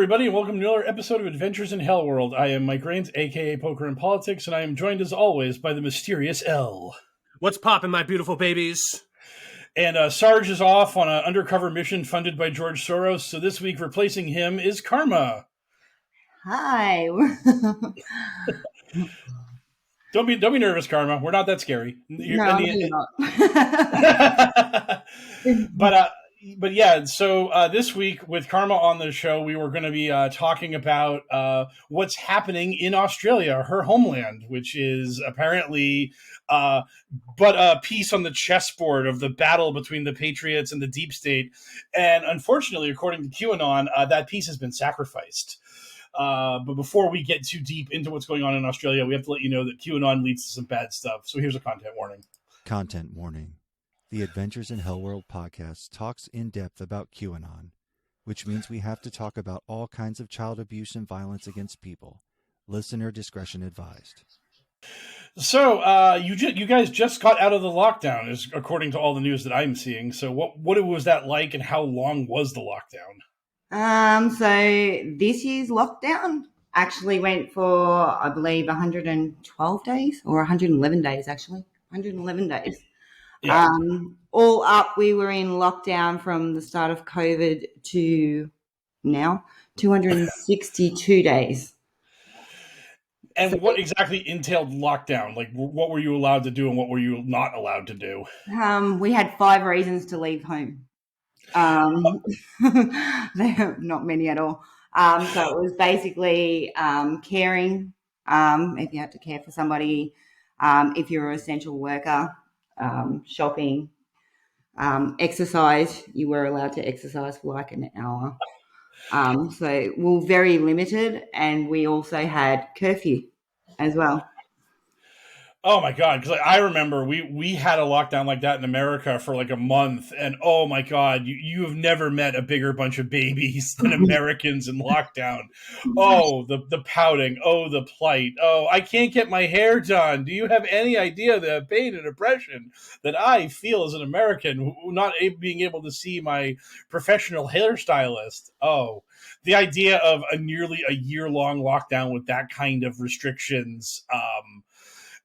everybody, and welcome to another episode of Adventures in HellwQrld. I am Mike Rains, a.k.a. Poker and Politics, and I am joined, as always, by the mysterious L. What's poppin', my beautiful babies? And Sarge is off on an undercover mission funded by George Soros, so this week replacing him is Karma. Hi. Don't be nervous, Karma. We're not that scary. No, you're not. But yeah, so this week with Karma on the show, we were going to be talking about what's happening in Australia, her homeland, which is apparently but a piece on the chessboard of the battle between the Patriots and the deep state. And unfortunately, according to QAnon, that piece has been sacrificed. But before we get too deep into what's going on in Australia, we have to let you know that QAnon leads to some bad stuff. So here's a content warning. Content warning. The Adventures in HellwQrld podcast talks in depth about QAnon, which means we have to talk about all kinds of child abuse and violence against people. Listener discretion advised. So you guys just got out of the lockdown, is according to all the news that I'm seeing. So what was that like, and how long was the lockdown? So this year's lockdown actually went for, I believe, 112 days or 111 days, actually. 111 days. Yeah. All up, we were in lockdown from the start of COVID to now, 262 days. And so, what exactly entailed lockdown? Like, what were you allowed to do and what were you not allowed to do? We had 5 reasons to leave home. There are not many at all. So it was basically caring, if you had to care for somebody, if you're an essential worker, shopping, exercise. You were allowed to exercise for like an hour. So we're very limited, and we also had curfew as well. Oh my God. Because I remember we had a lockdown like that in America for like a month, and oh my God, you have never met a bigger bunch of babies than Americans in lockdown. Oh, the pouting. Oh, the plight. Oh, I can't get my hair done. Do you have any idea the pain and oppression that I feel as an American, not being able to see my professional hairstylist? Oh, the idea of nearly a year-long lockdown with that kind of restrictions,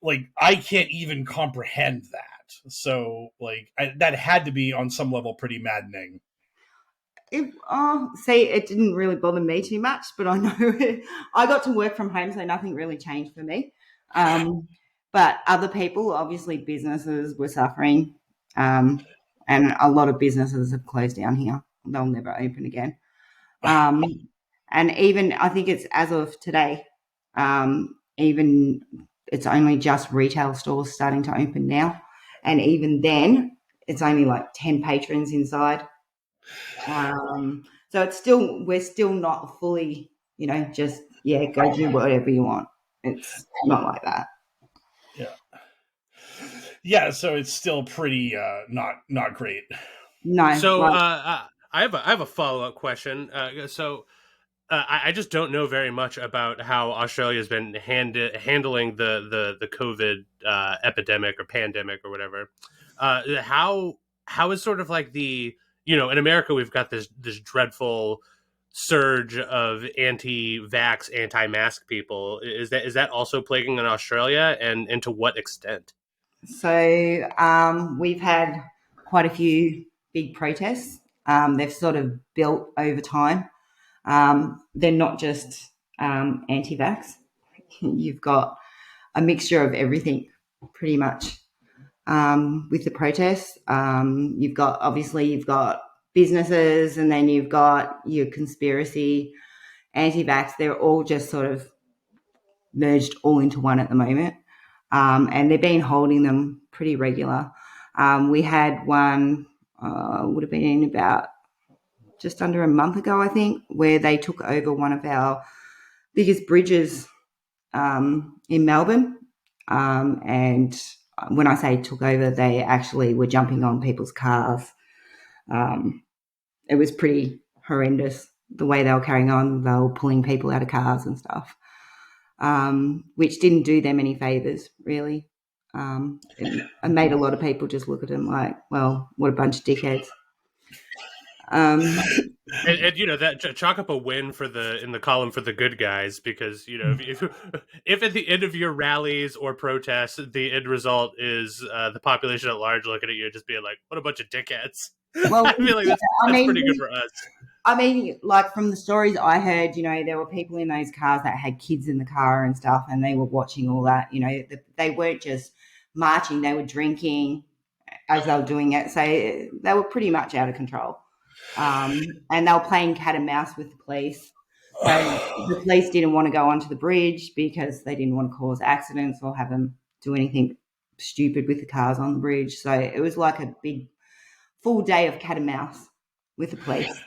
like, I can't even comprehend that. So, like, that had to be on some level pretty maddening. It didn't really bother me too much, but I know I got to work from home, so nothing really changed for me. But other people, obviously businesses were suffering, and a lot of businesses have closed down here. They'll never open again. And even, I think it's as of today, even it's only just retail stores starting to open now. And even then, it's only like 10 patrons inside. So we're still not fully, just, go do whatever you want. It's not like that. Yeah. Yeah, so it's still pretty not great. No. So I have a follow-up question. I just don't know very much about how Australia's been handling the COVID epidemic or pandemic or whatever. How is sort of like in America we've got this dreadful surge of anti-vax, anti-mask people. Is that also plaguing in Australia, and to what extent? So we've had quite a few big protests. They've sort of built over time. They're not just anti-vax. You've got a mixture of everything, pretty much, with the protests. You've got businesses, and then you've got your conspiracy anti-vax. They're all just sort of merged all into one at the moment, and they've been holding them pretty regular. We had one, would have been about just under a month ago, I think, where they took over one of our biggest bridges in Melbourne. And when I say took over, they actually were jumping on people's cars. It was pretty horrendous the way they were carrying on. They were pulling people out of cars and stuff, which didn't do them any favours, really. It made a lot of people just look at them like, well, what a bunch of dickheads. And you know that chalk up a win in the column for the good guys, because you know if at the end of your rallies or protests the end result is the population at large looking at you and just being like, what a bunch of dickheads. Well, I feel like that's pretty good for us. I mean, like from the stories I heard, you know, there were people in those cars that had kids in the car and stuff, and they were watching all that. You know, they weren't just marching; they were drinking as they were doing it. So they were pretty much out of control. And they were playing cat and mouse with the police. So the police didn't want to go onto the bridge because they didn't want to cause accidents or have them do anything stupid with the cars on the bridge. So it was like a big full day of cat and mouse with the police.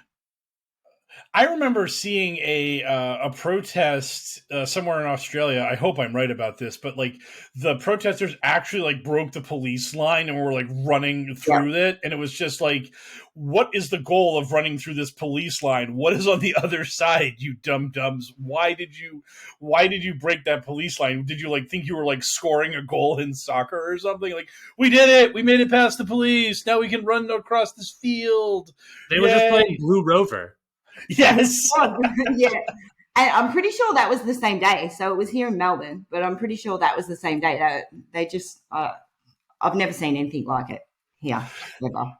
I remember seeing a protest somewhere in Australia. I hope I'm right about this, but like the protesters actually like broke the police line and were like running through it, and it was just like, what is the goal of running through this police line? What is on the other side, you dum-dums? Why did you break that police line? Did you like think you were like scoring a goal in soccer or something? Like, we did it, we made it past the police, now we can run across this field. They were just playing Blue Rover. Yes. Yeah. And I'm pretty sure that was the same day. So it was here in Melbourne, but I'm pretty sure that was the same day. They just, I've never seen anything like it here, ever.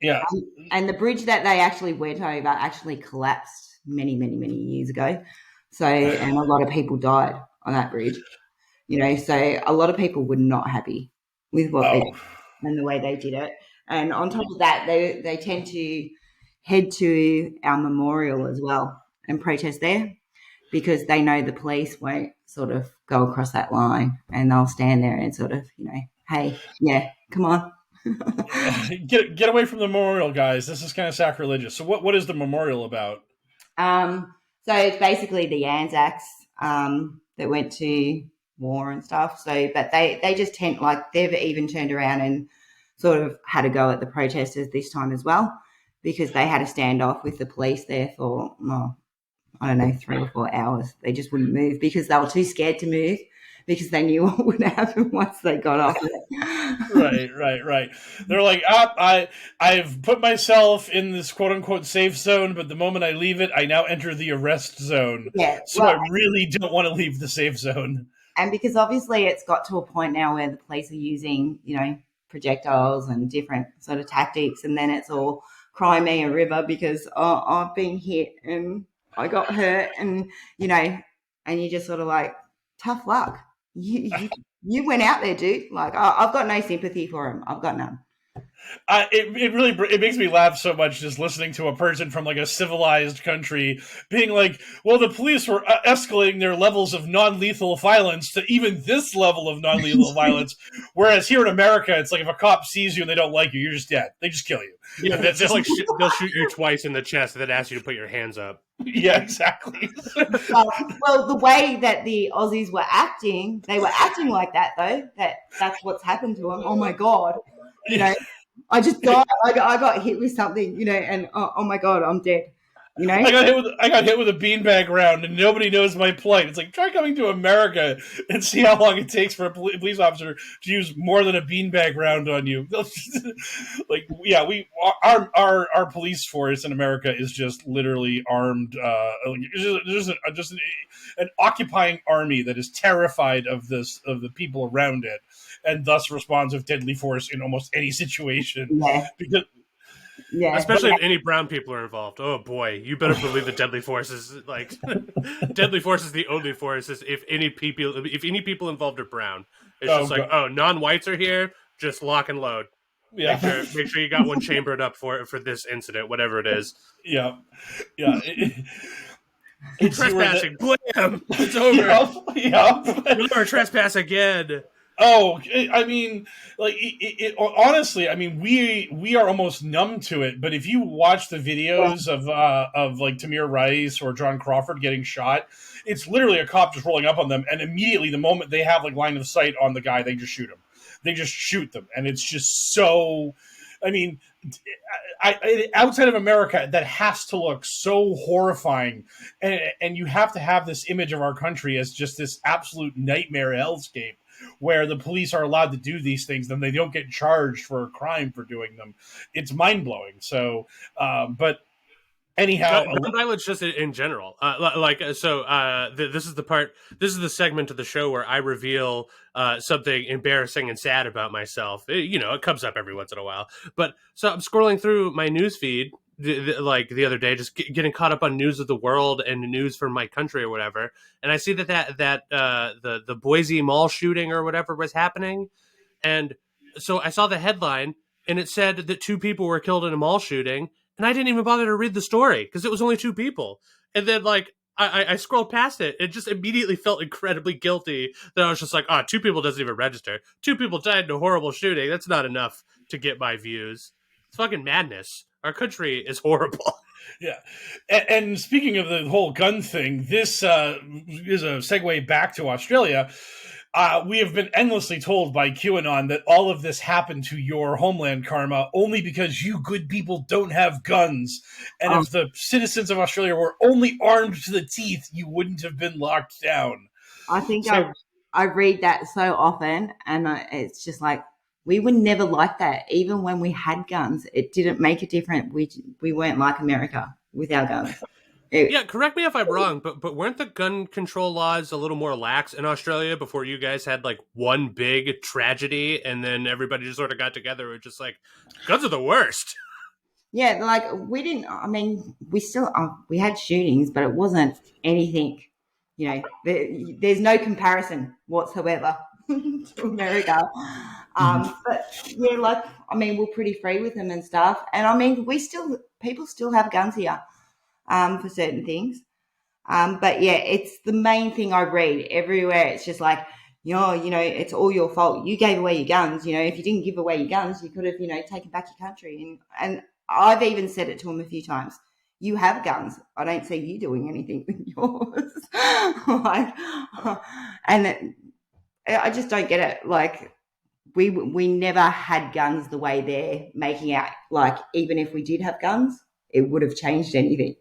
Yeah. And the bridge that they actually went over actually collapsed many, many, many years ago. So, and a lot of people died on that bridge, you know, so a lot of people were not happy with what they did and the way they did it. And on top of that, they tend to head to our memorial as well and protest there, because they know the police won't sort of go across that line, and they'll stand there and sort of, you know, hey, yeah, come on. Get away from the memorial, guys. This is kind of sacrilegious. So what is the memorial about? So it's basically the Anzacs that went to war and stuff. So, but they just tend, like, they've even turned around and sort of had a go at the protesters this time as well, because they had a standoff with the police there for, I don't know, 3 or 4 hours. They just wouldn't move because they were too scared to move, because they knew what would happen once they got off it. Right. They're like, I've put myself in this quote-unquote safe zone, but the moment I leave it, I now enter the arrest zone. Yeah, so I really don't want to leave the safe zone. And because obviously it's got to a point now where the police are using, you know, projectiles and different sort of tactics, and then it's all cry me a river because I've been hit and I got hurt, and, you know, and you just sort of like, tough luck. You went out there, dude. Like, I've got no sympathy for him. I've got none. It makes me laugh so much just listening to a person from like a civilized country being like, well, the police were escalating their levels of non-lethal violence to even this level of non-lethal violence, whereas here in America, it's like if a cop sees you and they don't like you, you're just dead. They just kill you. Yeah, they'll shoot you twice in the chest and then ask you to put your hands up. Yeah, exactly. Well, the way that the Aussies were acting, they were acting like that, though. That's what's happened to them. Oh my God, you know. I just died. I got hit with something, you know, and oh my God, I'm dead. You know, I got hit with a beanbag round, and nobody knows my plight. It's like, try coming to America and see how long it takes for a police officer to use more than a beanbag round on you. Like, yeah, our police force in America is just literally armed. Just an occupying army that is terrified of the people around it, and thus responds with deadly force in almost any situation. Yeah. Because. Yeah, especially if any brown people are involved. Oh boy, you better believe the deadly force is like deadly force is the only force. Is if any people involved are brown, it's just like, oh, non-whites are here, just lock and load. Yeah, make sure you got one chambered up for this incident, whatever it is. Yeah. It's trespassing, blam! It's over. Yeah. You'll never trespass again. Oh, I mean, like, honestly, I mean, we are almost numb to it. But if you watch the videos of like Tamir Rice or John Crawford getting shot, it's literally a cop just rolling up on them, and immediately the moment they have like line of sight on the guy, they just shoot him. They just shoot them, and it's just so. I mean, outside of America, that has to look so horrifying, and you have to have this image of our country as just this absolute nightmare hellscape. where the police are allowed to do these things, then they don't get charged for a crime for doing them. It's mind blowing. So, but anyhow, gun violence just in general. This is the part. This is the segment of the show where I reveal something embarrassing and sad about myself. It comes up every once in a while. But so I'm scrolling through my news feed the other day, just getting caught up on news of the world and news from my country or whatever, and I see that the Boise mall shooting or whatever was happening, and so I saw the headline and it said that 2 people were killed in a mall shooting. And I didn't even bother to read the story because it was only 2 people. And then, I scrolled past it and just immediately felt incredibly guilty that I was just like, 2 people doesn't even register. 2 people died in a horrible shooting. That's not enough to get my views. It's fucking madness. Our country is horrible. Yeah. And speaking of the whole gun thing, this is a segue back to Australia. We have been endlessly told by QAnon that all of this happened to your homeland, Karma, only because you good people don't have guns. And if the citizens of Australia were only armed to the teeth, you wouldn't have been locked down. I think I read that so often, and it's just like, we were never like that. Even when we had guns, it didn't make a difference. We weren't like America with our guns. Yeah, correct me if I'm wrong, but weren't the gun control laws a little more lax in Australia before you guys had one big tragedy and then everybody just sort of got together and just guns are the worst? Yeah, we didn't. I mean, we still we had shootings, but it wasn't anything. There's no comparison whatsoever to America. But yeah, we're pretty free with them and stuff. And I mean, people still have guns here. For certain things. But yeah, it's the main thing I read everywhere. It's just it's all your fault. You gave away your guns. If you didn't give away your guns, you could have, taken back your country. And I've even said it to them a few times. You have guns. I don't see you doing anything with yours. I just don't get it. We never had guns the way they're making out. Even if we did have guns, it would have changed anything.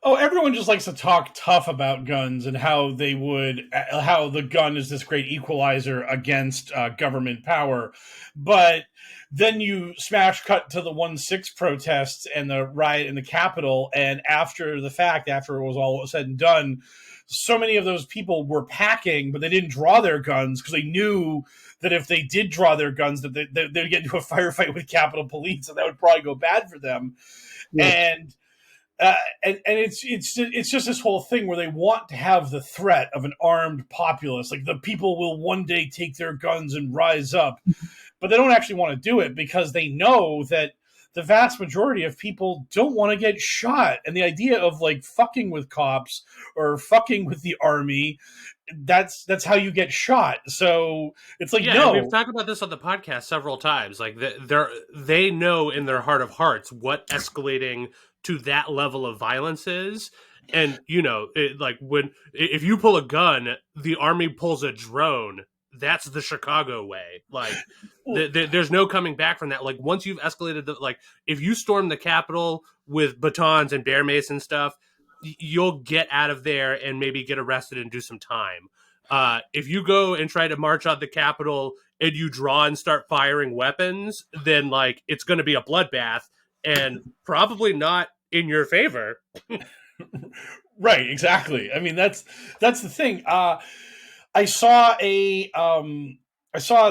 Oh, everyone just likes to talk tough about guns and how the gun is this great equalizer against government power. But then you smash cut to the 1/6 protests and the riot in the Capitol. And after it was all said and done, so many of those people were packing, but they didn't draw their guns because they knew that if they did draw their guns, that they'd get into a firefight with Capitol Police, and that would probably go bad for them. Yeah. And it's just this whole thing where they want to have the threat of an armed populace, the people will one day take their guns and rise up, but they don't actually want to do it because they know that the vast majority of people don't want to get shot. And the idea of fucking with cops or fucking with the army, that's how you get shot. So it's no. We've talked about this on the podcast several times. They know in their heart of hearts what escalating to that level of violence is. And, if you pull a gun, the army pulls a drone. That's the Chicago way. There's no coming back from that. Once you've escalated if you storm the Capitol with batons and bear mace and stuff, you'll get out of there and maybe get arrested and do some time. If you go and try to march on the Capitol and you draw and start firing weapons, then it's going to be a bloodbath and probably not in your favor. Right. Exactly. I mean, that's the thing. I saw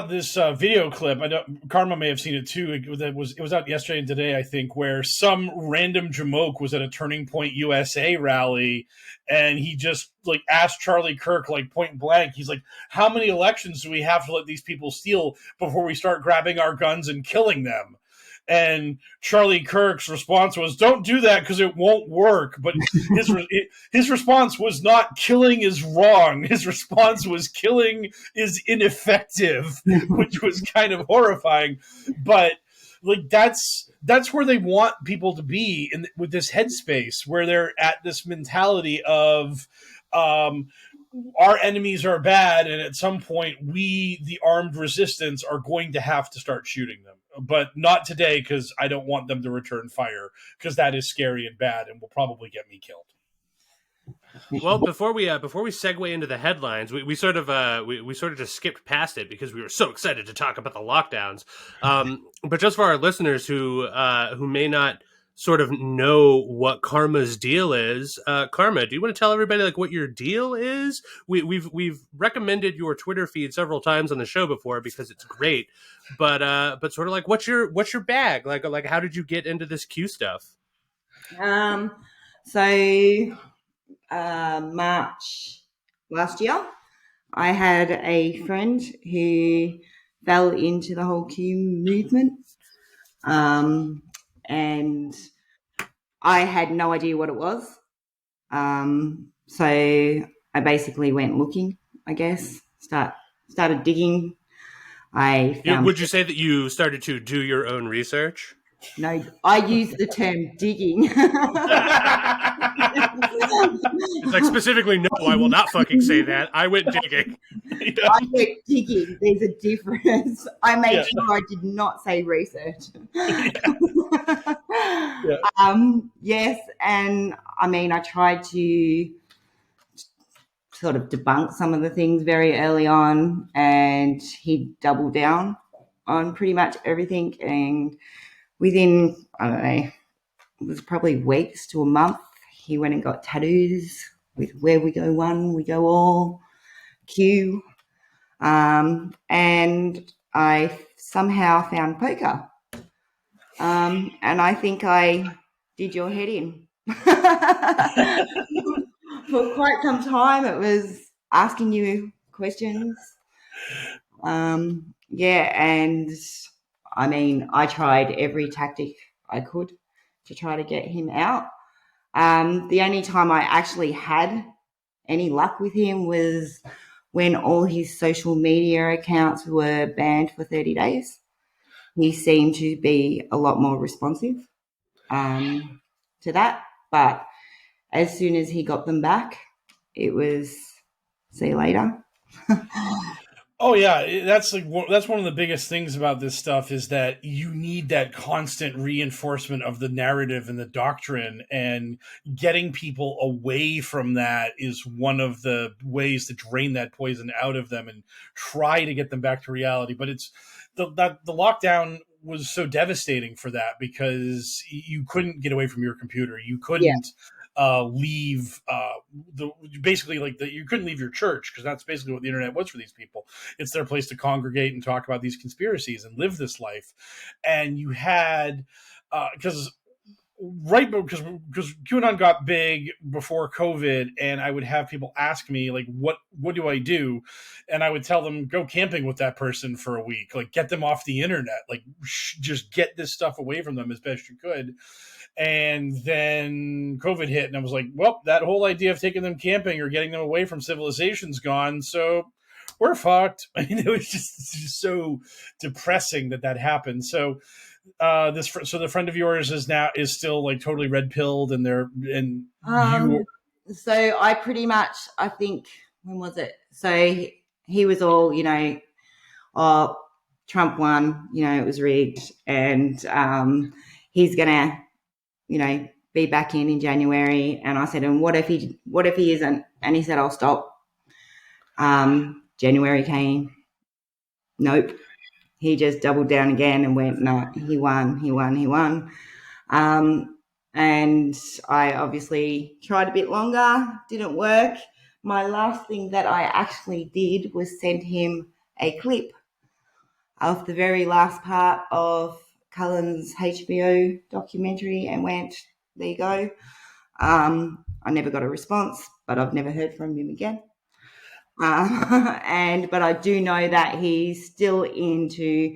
this video clip. I know Karma may have seen it too. It was out yesterday and today, I think, where some random jamoke was at a Turning Point USA rally, and he just asked Charlie Kirk point blank. He's like, "How many elections do we have to let these people steal before we start grabbing our guns and killing them?" And Charlie Kirk's response was, "Don't do that because it won't work." But his response was not "killing is wrong." His response was "killing is ineffective," which was kind of horrifying. But that's where they want people to be with this headspace, where they're at this mentality of our enemies are bad, and at some point we, the armed resistance, are going to have to start shooting them. But not today, because I don't want them to return fire, because that is scary and bad and will probably get me killed. Well, before we segue into the headlines, we sort of just skipped past it because we were so excited to talk about the lockdowns. But just for our listeners who may not sort of know what Karma's deal is, Karma, do you want to tell everybody like what your deal is? We've recommended your Twitter feed several times on the show before because it's great, but sort of like what's your bag? Like how did you get into this Q stuff? So March last year, I had a friend who fell into the whole Q movement, and I had no idea what it was. So I basically went looking, I guess, started digging. Would you say that you started to do your own research? No, I use the term digging. It's like specifically, no, I will not fucking say that. I went digging. I went digging. There's a difference. I made sure I did not say research. Yes, and I mean, I tried to sort of debunk some of the things very early on, and he doubled down on pretty much everything. And within, I don't know, it was probably weeks to a month, he went and got tattoos with "Where we go one, we go all," Q. And I somehow found poker. And I think I did your head in. For quite some time, it was asking you questions. And I mean, I tried every tactic I could to try to get him out. The only time I actually had any luck with him was when all his social media accounts were banned for 30 days. He seemed to be a lot more responsive to that. But as soon as he got them back, it was see you later. Oh yeah, that's one of the biggest things about this stuff is that you need that constant reinforcement of the narrative and the doctrine, and getting people away from that is one of the ways to drain that poison out of them and try to get them back to reality. But it's the lockdown was so devastating for that because you couldn't get away from your computer. You couldn't leave you couldn't leave your church, because that's basically what the internet was for these people. It's their place to congregate and talk about these conspiracies and live this life. And you had because QAnon got big before COVID, and I would have people ask me like, what do I do? And I would tell them, go camping with that person for a week, like get them off the internet, like just get this stuff away from them as best you could. And then COVID hit, and I was like, well, that whole idea of taking them camping or getting them away from civilization's gone, so we're fucked. I mean, it was just so depressing that happened. So the friend of yours is still like totally red pilled, and so I pretty much, I think, when was it? So he was all, oh, Trump won, it was rigged, and he's gonna, be back in January. And I said, and what if he isn't? And he said, I'll stop. January came. Nope. He just doubled down again and went, no, he won. And I obviously tried a bit longer, didn't work. My last thing that I actually did was send him a clip of the very last part of Cullen's HBO documentary and went, there you go. I never got a response, but I've never heard from him again. But I do know that he's still into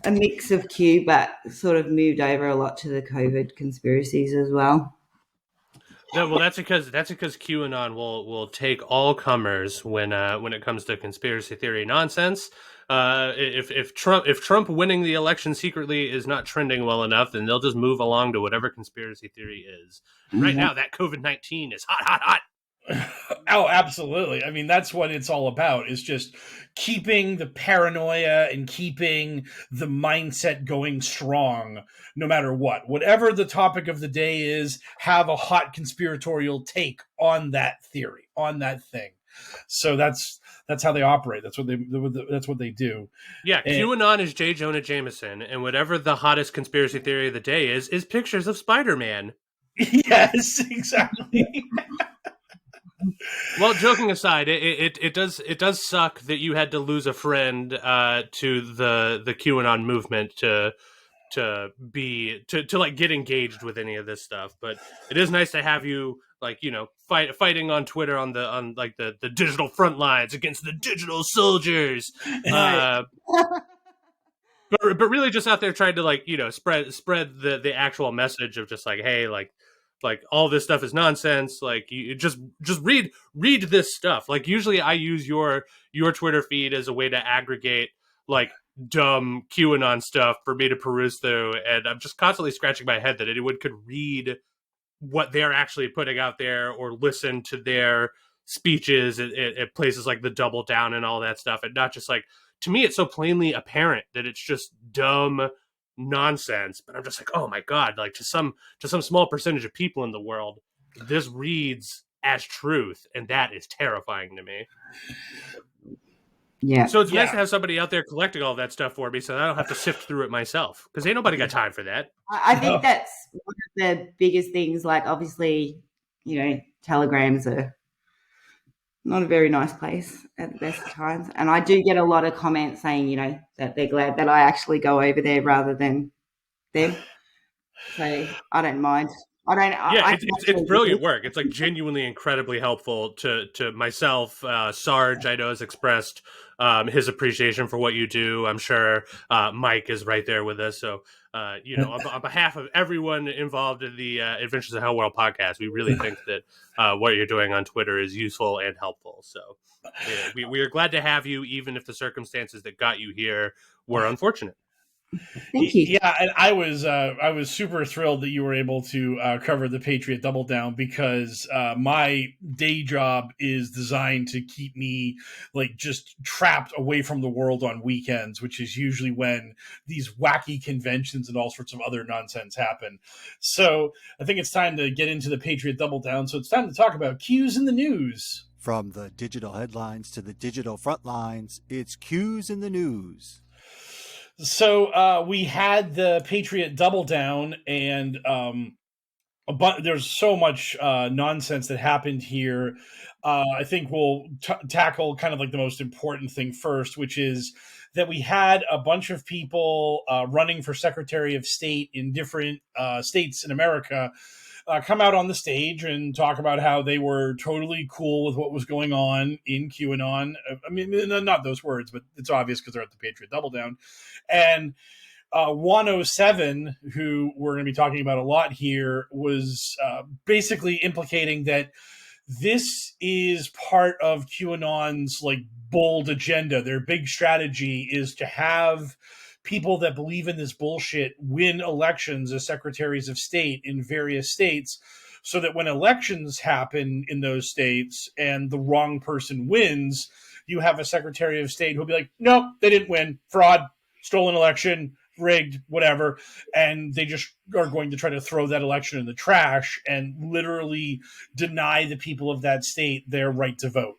a mix of Q, but sort of moved over a lot to the COVID conspiracies as well. No, well, that's because QAnon will take all comers when it comes to conspiracy theory nonsense. If Trump winning the election secretly is not trending well enough, then they'll just move along to whatever conspiracy theory is. Right now, that COVID-19 is hot. Oh, absolutely. I mean, that's what it's all about, is just keeping the paranoia and keeping the mindset going strong no matter what. Whatever the topic of the day is, have a hot conspiratorial take on that theory, on that thing. So that's how they operate. That's what they do. Yeah, And, QAnon is J. Jonah Jameson, and whatever the hottest conspiracy theory of the day is pictures of Spider-Man. yes, exactly. Well, joking aside, it does suck that you had to lose a friend to the QAnon movement to like get engaged with any of this stuff. But it is nice to have you, like, you know, fighting on Twitter on the digital front lines against the digital soldiers. But really just out there trying to, like, you know, spread the actual message of just like, hey, like all this stuff is nonsense. Like, you just read this stuff. Like, usually I use your Twitter feed as a way to aggregate like dumb QAnon stuff for me to peruse through, and I'm just constantly scratching my head that anyone could read what they're actually putting out there or listen to their speeches at places like the Double Down and all that stuff, and not just like, to me it's so plainly apparent that it's just dumb nonsense, but I'm just like, oh my god, like to some small percentage of people in the world, this reads as truth, and that is terrifying to me. Yeah. So it's nice to have somebody out there collecting all that stuff for me, so I don't have to sift through it myself, because ain't nobody got time for that. I think that's one of the biggest things. Like, obviously, you know, telegrams are not a very nice place at the best of times. And I do get a lot of comments saying, you know, that they're glad that I actually go over there rather than them. So I don't mind. Yeah, it's brilliant work. It's like genuinely incredibly helpful to myself. Sarge, I know, has expressed his appreciation for what you do. I'm sure Mike is right there with us. So, you know, on behalf of everyone involved in the Adventures of HellwQrld podcast, we really think that what you're doing on Twitter is useful and helpful. So yeah, we are glad to have you, even if the circumstances that got you here were unfortunate. Thank you. Yeah, and I was super thrilled that you were able to cover the Patriot Double Down, because my day job is designed to keep me like just trapped away from the world on weekends, which is usually when these wacky conventions and all sorts of other nonsense happen. So I think it's time to get into the Patriot Double Down. So it's time to talk about Q's in the news. From the digital headlines to the digital front lines, it's Q's in the news. So we had the Patriot Double Down, and there's so much nonsense that happened here. I think we'll tackle kind of like the most important thing first, which is that we had a bunch of people running for Secretary of State in different states in America come out on the stage and talk about how they were totally cool with what was going on in QAnon. I mean, not those words, but it's obvious because they're at the Patriot Double Down. And 107, who we're going to be talking about a lot here, was basically implicating that this is part of QAnon's like bold agenda. Their big strategy is to have people that believe in this bullshit win elections as secretaries of state in various states, so that when elections happen in those states and the wrong person wins, you have a secretary of state who'll be like, nope, they didn't win, fraud, stolen election, rigged, whatever. And they just are going to try to throw that election in the trash and literally deny the people of that state their right to vote.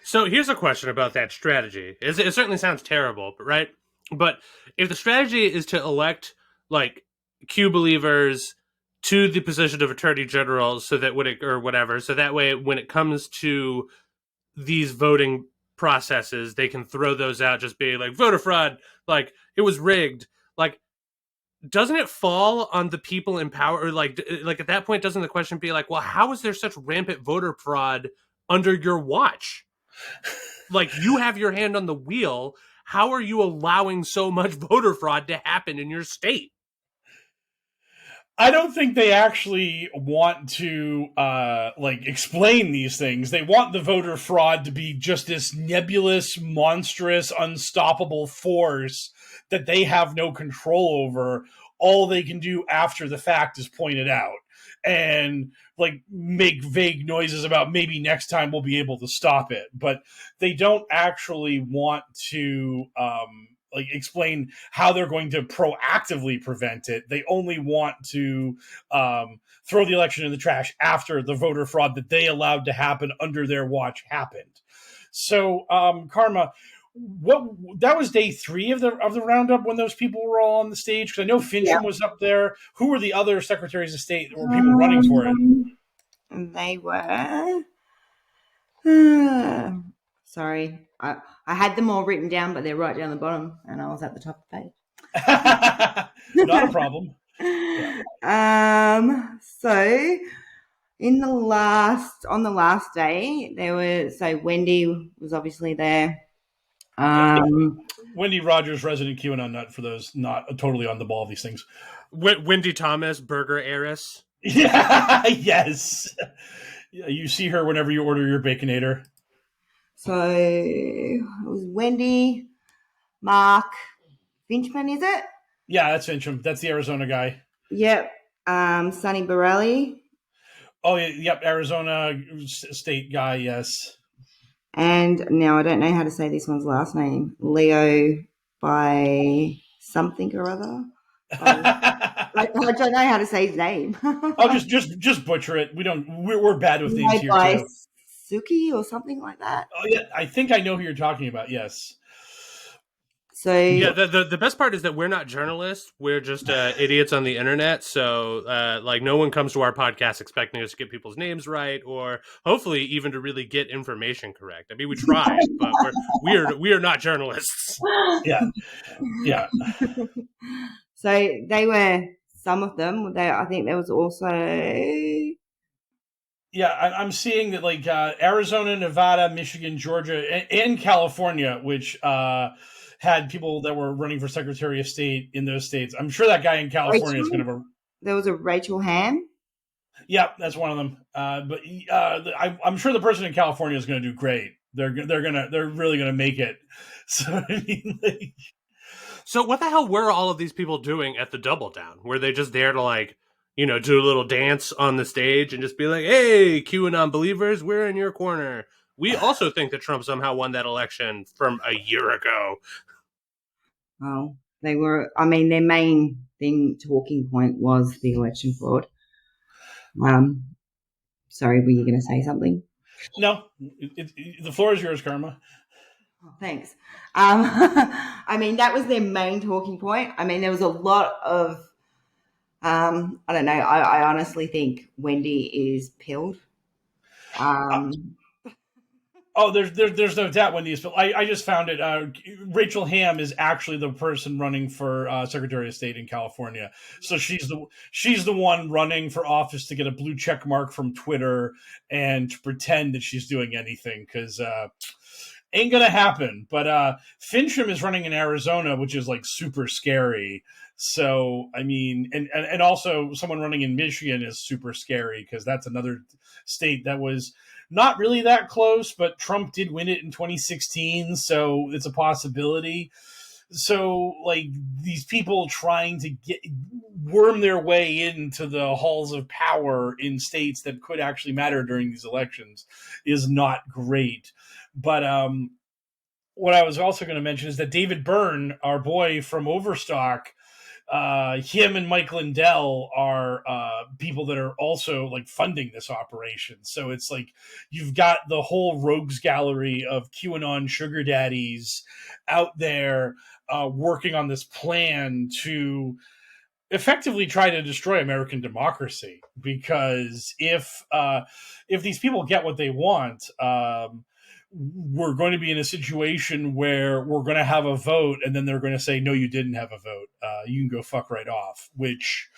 So here's a question about that strategy. It certainly sounds terrible, right? But if the strategy is to elect like Q believers to the position of attorney general, so that so that way when it comes to these voting processes, they can throw those out, just being like voter fraud, like it was rigged. Like, doesn't it fall on the people in power? Or like at that point, doesn't the question be like, well, how is there such rampant voter fraud under your watch? Like, you have your hand on the wheel. How are you allowing so much voter fraud to happen in your state? I don't think they actually want to explain these things. They want the voter fraud to be just this nebulous, monstrous, unstoppable force that they have no control over. All they can do after the fact is point it out. and like make vague noises about maybe next time we'll be able to stop it, but they don't actually want to like explain how they're going to proactively prevent it. They only want to throw the election in the trash after the voter fraud that they allowed to happen under their watch happened. So, Karma, that was day 3 of the roundup when those people were all on the stage? Because I know Fincham was up there. Who were the other secretaries of state or people running for it? They were. Sorry, I had them all written down, but they're right down the bottom, and I was at the top of the page. Not a problem. Yeah. So on the last day, Wendy was obviously there. Wendy Rogers, resident QAnon nut, for those not totally on the ball of these things. Wendy Thomas, burger heiress. Yeah, yes. You see her whenever you order your Baconator. So it was Wendy, Mark, Finchman, is it? Yeah, that's Fincham. That's the Arizona guy. Yep. Sonny Borelli. Oh, yep, Arizona state guy, yes. And now I don't know how to say this one's last name. Leo by something or other. I don't know how to say his name. Oh, just butcher it. We're bad with names here by too. Suki or something like that. Oh yeah, I think I know who you're talking about. Yes. So yeah, the best part is that we're not journalists. We're just idiots on the internet. So like no one comes to our podcast expecting us to get people's names right, or hopefully even to really get information correct. I mean, we try, but we are not journalists. Yeah. So they were some of them. I think there was also. Yeah, I'm seeing that like Arizona, Nevada, Michigan, Georgia, and California, which had people that were running for Secretary of State in those states. I'm sure that guy in California is going to. There was a Rachel Ham. Yeah, that's one of them. But I'm sure the person in California is going to do great. They're really going to make it. So I mean, like. So what the hell were all of these people doing at the Double Down? Were they just there to like, do a little dance on the stage and just be like, hey, QAnon believers, we're in your corner. We also think that Trump somehow won that election from a year ago. Oh, they were, I mean, their main talking point was the election fraud. Sorry, were you going to say something? No, the floor is yours, Karma. Oh, thanks. I mean, that was their main talking point. I mean, there was a lot of, I don't know. I honestly think Wendy is pilled. Oh, there's no doubt Wendy is pilled. I just found it. Rachel Ham is actually the person running for Secretary of State in California. So she's the one running for office to get a blue check mark from Twitter and to pretend that she's doing anything because ain't gonna happen. But Fincham is running in Arizona, which is like super scary. So I mean, and also someone running in Michigan is super scary because that's another state that was not really that close, but Trump did win it in 2016, so it's a possibility. So like these people trying to worm their way into the halls of power in states that could actually matter during these elections is not great. But what I was also going to mention is that David Byrne, our boy from Overstock, him and Mike Lindell are people that are also like funding this operation. So it's like you've got the whole rogues gallery of QAnon sugar daddies out there working on this plan to effectively try to destroy American democracy. Because if these people get what they want, we're going to be in a situation where we're going to have a vote and then they're going to say, no, you didn't have a vote. You can go fuck right off, which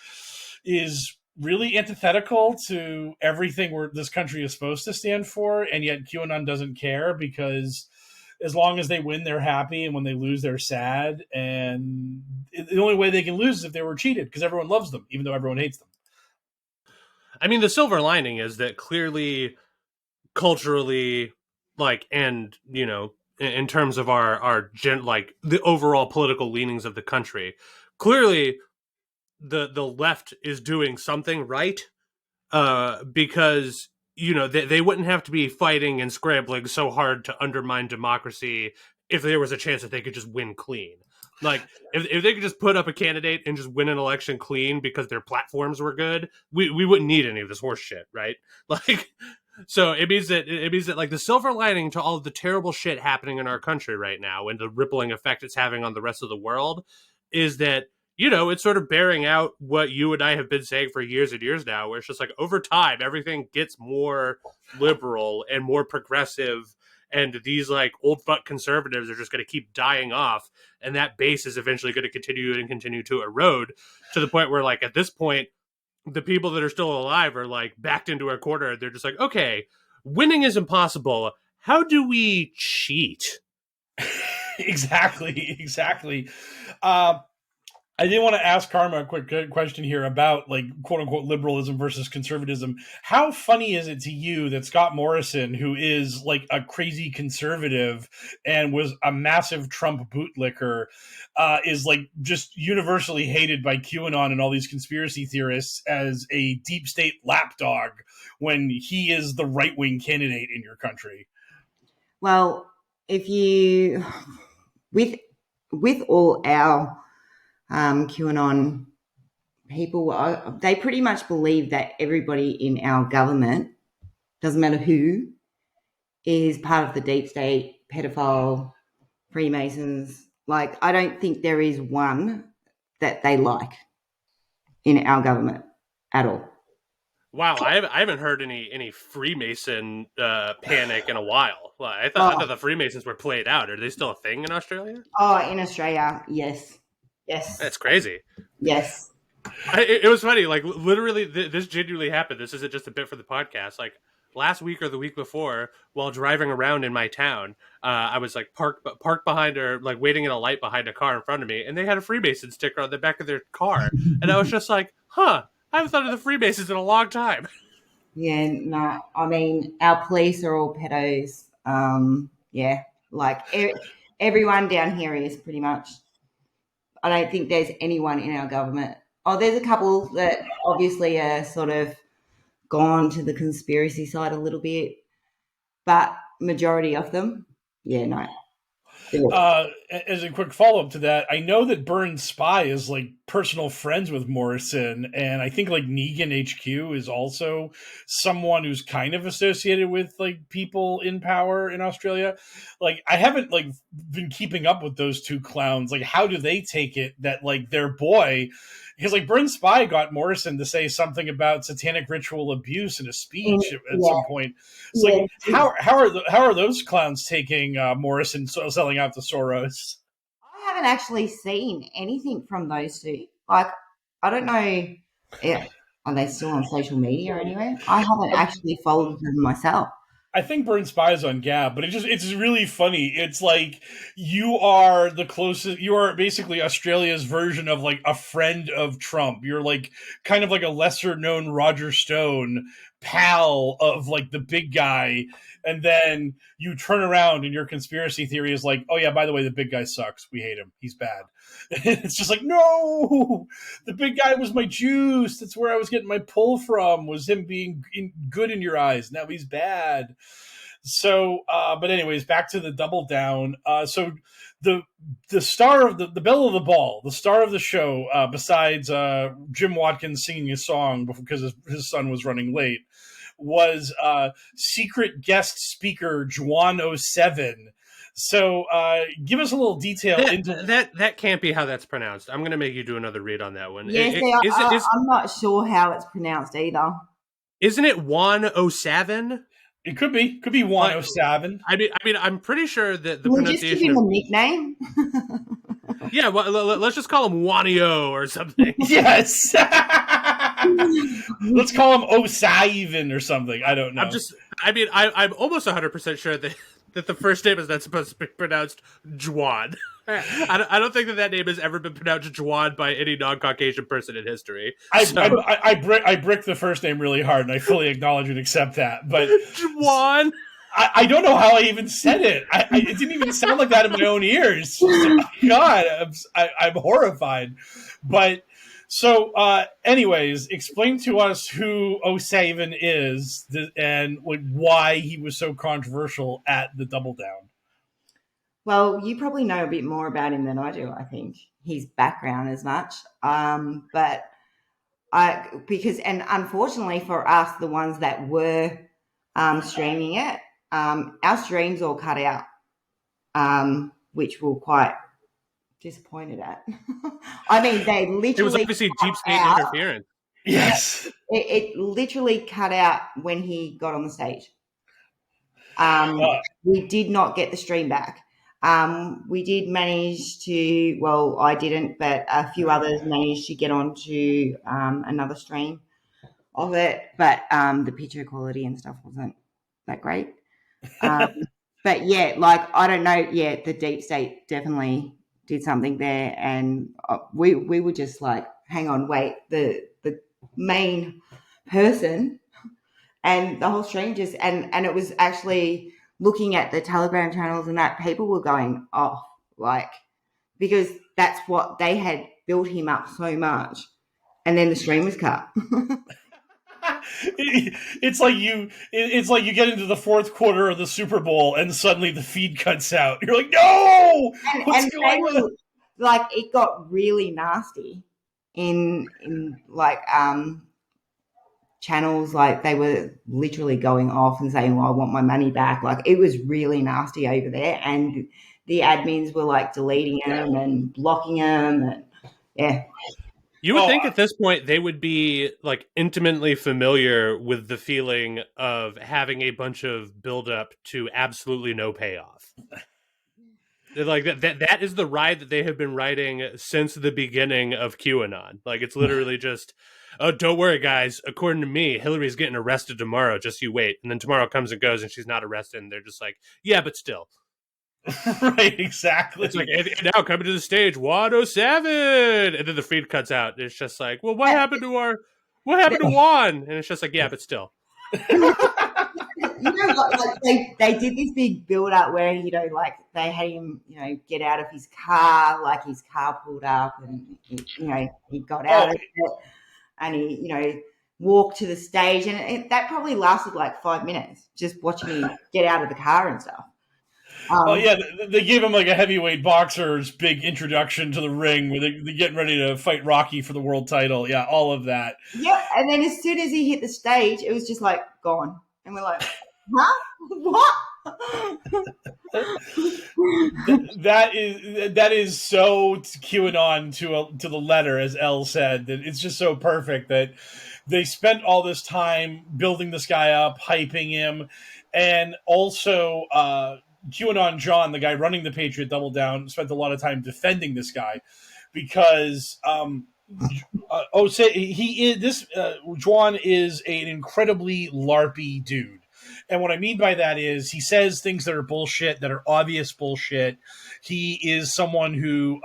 is really antithetical to everything this country is supposed to stand for. And yet QAnon doesn't care because as long as they win, they're happy. And when they lose, they're sad. And the only way they can lose is if they were cheated because everyone loves them, even though everyone hates them. I mean, the silver lining is that clearly culturally, like, and in terms of our the overall political leanings of the country, clearly the left is doing something right. because they wouldn't have to be fighting and scrambling so hard to undermine democracy if there was a chance that they could just win clean. Like, if they could just put up a candidate and just win an election clean because their platforms were good, we wouldn't need any of this horse shit, right? Like, so it means that like the silver lining to all of the terrible shit happening in our country right now and the rippling effect it's having on the rest of the world is that, it's sort of bearing out what you and I have been saying for years and years now, where it's just like over time, everything gets more liberal and more progressive. And these like old fuck conservatives are just going to keep dying off. And that base is eventually going to continue to erode to the point where, like, at this point, the people that are still alive are like backed into a corner. They're just like, okay, winning is impossible. How do we cheat? Exactly. I did want to ask Karma a quick question here about, like, quote unquote liberalism versus conservatism. How funny is it to you that Scott Morrison, who is like a crazy conservative and was a massive Trump bootlicker, is like just universally hated by QAnon and all these conspiracy theorists as a deep state lapdog when he is the right-wing candidate in your country? Well, if you, with all our QAnon people, they pretty much believe that everybody in our government, doesn't matter who, is part of the deep state, pedophile, Freemasons. Like, I don't think there is one that they like in our government at all. Wow, I haven't heard any Freemason panic in a while. Well, I thought the Freemasons were played out. Are they still a thing in Australia? Oh, in Australia, yes. That's crazy. Yes. It was funny. Like, literally, this genuinely happened. This isn't just a bit for the podcast. Like, last week or the week before, while driving around in my town, I was like parked behind, or like waiting in a light behind a car in front of me, and they had a Freemason sticker on the back of their car, and I was just like, "Huh, I haven't thought of the Freemasons in a long time." Yeah, no, I mean, our police are all pedos. Yeah, like everyone down here is pretty much. I don't think there's anyone in our government. Oh, there's a couple that obviously are sort of gone to the conspiracy side a little bit, but majority of them, yeah, no. As a quick follow-up to that, I know that Burn Spy is like personal friends with Morrison, and I think like Negan HQ is also someone who's kind of associated with like people in power in Australia. Like, I haven't like been keeping up with those two clowns. Like, how do they take it that like their boy, because like Burn Spy got Morrison to say something about satanic ritual abuse in a speech at some point. It's like, how are those clowns taking Morrison selling out to Soros? I haven't actually seen anything from those two. Like, I don't know. Yeah, are they still on social media or anywhere? I haven't actually followed them myself. I think Burn Spy is on Gab, but it's really funny. It's like you are the closest. You are basically Australia's version of like a friend of Trump. You're like kind of like a lesser known Roger Stone pal of like the big guy, and then you turn around and your conspiracy theory is like, oh yeah, by the way, the big guy sucks. We hate him. He's bad. It's just like, no, the big guy was my juice. That's where I was getting my pull from, was him being good in your eyes. Now he's bad. So, but anyways, back to the Double Down. So the star of the belle of the ball, the star of the show, besides Jim Watkins singing his song because his son was running late, was secret guest speaker Juan07. So give us a little detail into that. Can't be how that's pronounced. I'm going to make you do another read on that one. Yes, I'm not sure how it's pronounced either. Isn't it 107? It could be 107. I mean, I'm pretty sure that the We'll pronunciation. Just give him a nickname. Yeah, well, let's just call him Wanio or something. Yes. Let's call him O'Siven or something. I don't know. I'm almost 100% sure that the first name is not supposed to be pronounced Juan. I don't think that name has ever been pronounced Juan by any non-Caucasian person in history. I bricked the first name really hard, and I fully acknowledge and accept that. But Juan, I don't know how I even said it. It didn't even sound like that in my own ears. Oh my God, I'm horrified. But So, anyways, explain to us who O'Savin is and why he was so controversial at the Double Down. Well, you probably know a bit more about him than I do, I think, his background as much. But unfortunately for us, the ones that were streaming it, our streams all cut out, which we're quite disappointed at. I mean, they literally. It was obviously deep state interference. Yes. It literally cut out when he got on the stage. We did not get the stream back. We did manage to, well, I didn't, but a few others managed to get onto another stream of it, but the picture quality and stuff wasn't that great. But yeah, like, I don't know, yeah, the deep state definitely did something there, and we were just like, hang on, wait, the main person and the whole stream just, and it was actually looking at the Telegram channels and that, people were going off, like, because that's what they had built him up so much, and then the stream was cut. It's like you get into the fourth quarter of the Super Bowl and suddenly the feed cuts out. You're like, no, what's going on? Like, it got really nasty in like channels, like they were literally going off and saying, well, I want my money back. Like, it was really nasty over there, and the admins were like deleting them and blocking them, and yeah. You would think at this point they would be like intimately familiar with the feeling of having a bunch of buildup to absolutely no payoff. Like that is the ride that they have been riding since the beginning of QAnon. Like, it's literally just, oh, don't worry, guys. According to me, Hillary's getting arrested tomorrow. Just you wait. And then tomorrow comes and goes and she's not arrested. And they're just like, yeah, but still. Right, exactly. It's like, and now coming to the stage, 107, and then the feed cuts out. It's just like, well, what happened to Juan? And it's just like, yeah, but still. You know, like they did this big build up where, you know, like they had him, you know, get out of his car, like his car pulled up, and he got out of it, and he, you know, walked to the stage, and that probably lasted like 5 minutes, just watching him get out of the car and stuff. Yeah, they gave him like a heavyweight boxer's big introduction to the ring where they're getting ready to fight Rocky for the world title. Yeah, all of that. Yeah, and then as soon as he hit the stage, it was just like gone. And we're like, huh? What? that is so QAnon to the letter, as Elle said. That it's just so perfect that they spent all this time building this guy up, hyping him, and also QAnon John, the guy running the Patriot Double Down, spent a lot of time defending this guy because Juan is an incredibly LARPy dude. And what I mean by that is he says things that are bullshit, that are obvious bullshit. He is someone who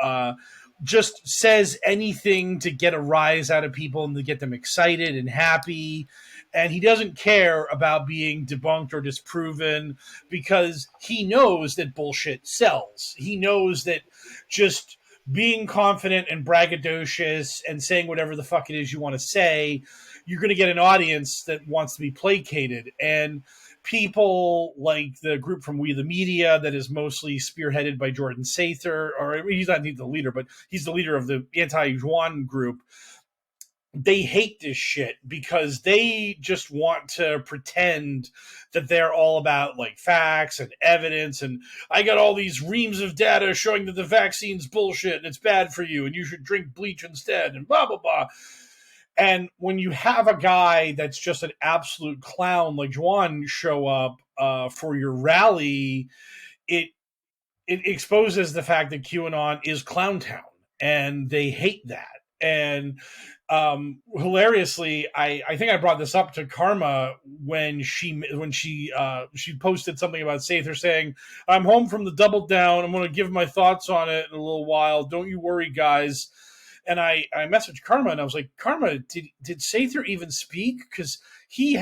just says anything to get a rise out of people and to get them excited and happy. And he doesn't care about being debunked or disproven because he knows that bullshit sells. He knows that just being confident and braggadocious and saying whatever the fuck it is you want to say, you're going to get an audience that wants to be placated. And people like the group from We the Media that is mostly spearheaded by Jordan Sather, or he's not the leader, but he's the leader of the anti-Juan group. They hate this shit because they just want to pretend that they're all about like facts and evidence. And I got all these reams of data showing that the vaccine's bullshit and it's bad for you and you should drink bleach instead and blah, blah, blah. And when you have a guy that's just an absolute clown like Juan show up for your rally, it exposes the fact that QAnon is Clown Town, and they hate that. And hilariously, I think I brought this up to Karma when she posted something about Sather saying, "I'm home from the Double Down. I'm going to give my thoughts on it in a little while. Don't you worry, guys." And I messaged Karma and I was like, Karma, did Sather even speak? Because he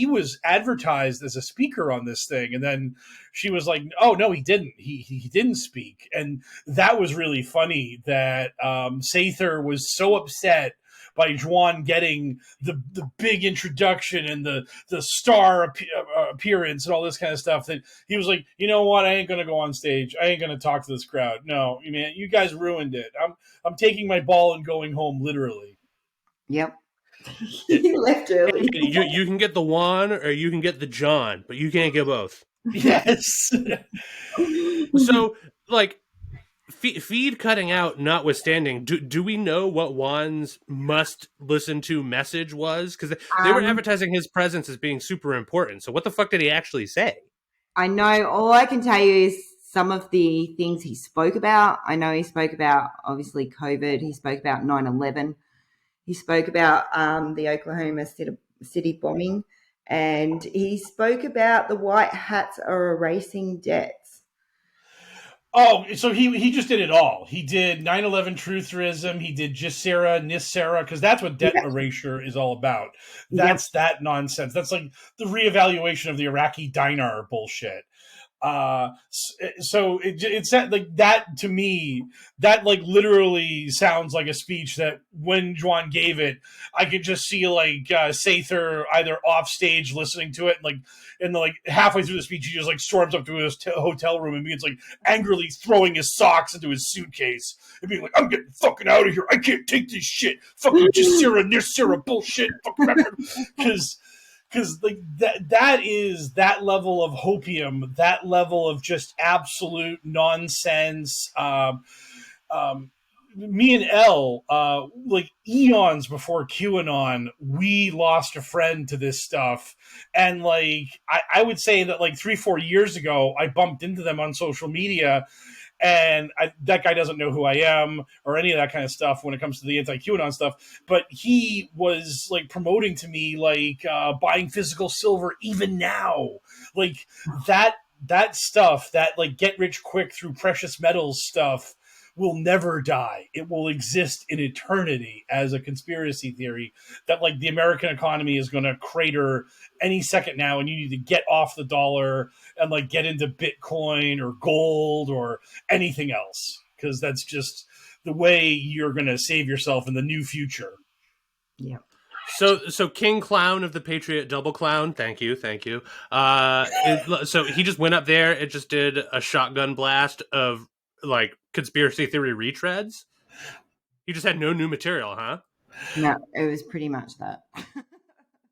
was advertised as a speaker on this thing. And then she was like, oh, no, he didn't. He didn't speak. And that was really funny that Sather was so upset by Juan getting the big introduction and the star appearance and all this kind of stuff, that he was like, you know what, I ain't gonna go on stage, I ain't gonna talk to this crowd. No, man, you guys ruined it. I'm taking my ball and going home, literally. Yep. He left early. You can get the Juan or you can get the John, but you can't get both. Yes. So, like, feed cutting out notwithstanding, do we know what Juan's must listen to message was? Because they were advertising his presence as being super important. So what the fuck did he actually say? I know. All I can tell you is some of the things he spoke about. I know he spoke about, obviously, COVID. He spoke about 9/11. He spoke about the Oklahoma City bombing. And he spoke about the white hats are erasing debts. Oh, so he just did it all. He did 9/11 trutherism. He did Jisera, Nisera, because that's what debt erasure is all about. That's that nonsense. That's like the reevaluation of the Iraqi dinar bullshit. So it's like that to me, that like literally sounds like a speech that when Juan gave it, I could just see like Sather either off stage listening to it, and like halfway through the speech, he just like storms up to his hotel room and begins like angrily throwing his socks into his suitcase and being like, I'm getting fucking out of here. I can't take this shit. Fucking just Sarah bullshit. Because like that is that level of hopium, that level of just absolute nonsense. Me and Elle, like eons before QAnon, we lost a friend to this stuff. And like I would say that like 3-4 years ago, I bumped into them on social media. And that guy doesn't know who I am or any of that kind of stuff when it comes to the anti-QAnon stuff. But he was like promoting to me like buying physical silver even now. Like that stuff, that like get rich quick through precious metals stuff will never die. It will exist in eternity as a conspiracy theory that like the American economy is going to crater any second now, and you need to get off the dollar and like get into Bitcoin or gold or anything else, because that's just the way you're going to save yourself in the new future. Yeah. So King Clown of the Patriot Double Clown, thank you. So he just went up there and just did a shotgun blast of like conspiracy theory retreads. You just had no new material, huh? No, it was pretty much that.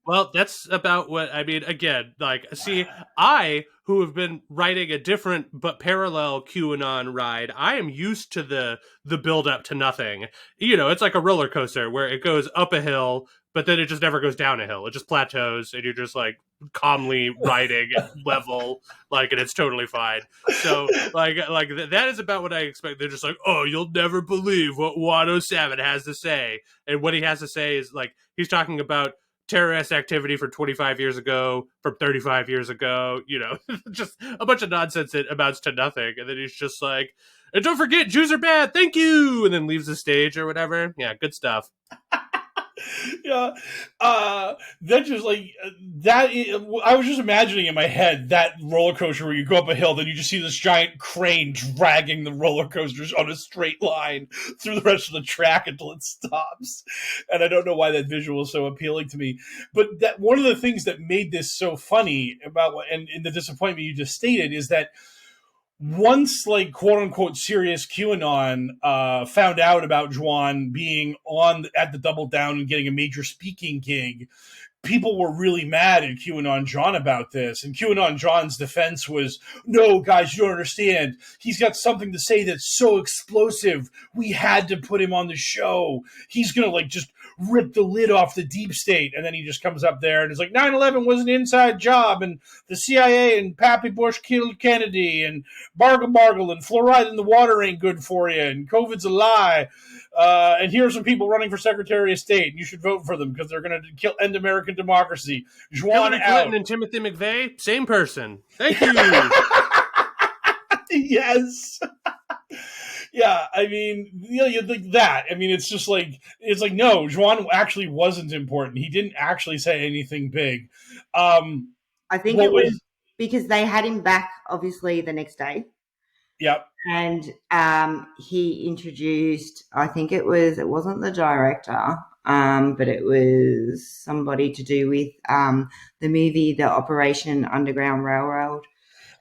Well, that's about what I mean. Again, like, see, I, who have been riding a different but parallel QAnon ride, I am used to the build up to nothing. You know, it's like a roller coaster where it goes up a hill, but then it just never goes down a hill. It just plateaus, and you're just like calmly riding level, like, and it's totally fine. So, like that is about what I expect. They're just like, oh, you'll never believe what 107 has to say, and what he has to say is like he's talking about terrorist activity from 25 years ago, from 35 years ago, you know, just a bunch of nonsense that amounts to nothing. And then he's just like, and don't forget, Jews are bad, thank you, and then leaves the stage or whatever. Yeah, good stuff. Yeah, that just like that. I was just imagining in my head that roller coaster where you go up a hill, then you just see this giant crane dragging the roller coasters on a straight line through the rest of the track until it stops. And I don't know why that visual is so appealing to me. But that one of the things that made this so funny about and the disappointment you just stated is that once, like, quote-unquote serious QAnon found out about Juan being at the Double Down and getting a major speaking gig, people were really mad at QAnon John about this. And QAnon John's defense was, no, guys, you don't understand. He's got something to say that's so explosive. We had to put him on the show. He's going to, like, just rip the lid off the deep state. And then he just comes up there and is like, 9/11 was an inside job, and the CIA and Pappy Bush killed Kennedy, and bargle and fluoride in the water ain't good for you, and COVID's a lie. And here are some people running for Secretary of State, and you should vote for them because they're going to end American democracy. Juan Hillary Clinton and Timothy McVeigh, same person. Thank you. Yes. Yeah, I mean, you think that. I mean, it's like, no, Juan actually wasn't important. He didn't actually say anything big. I think it was because they had him back, obviously, the next day. Yep. And he introduced, I think it wasn't the director. but it was somebody to do with the movie, the Operation Underground Railroad.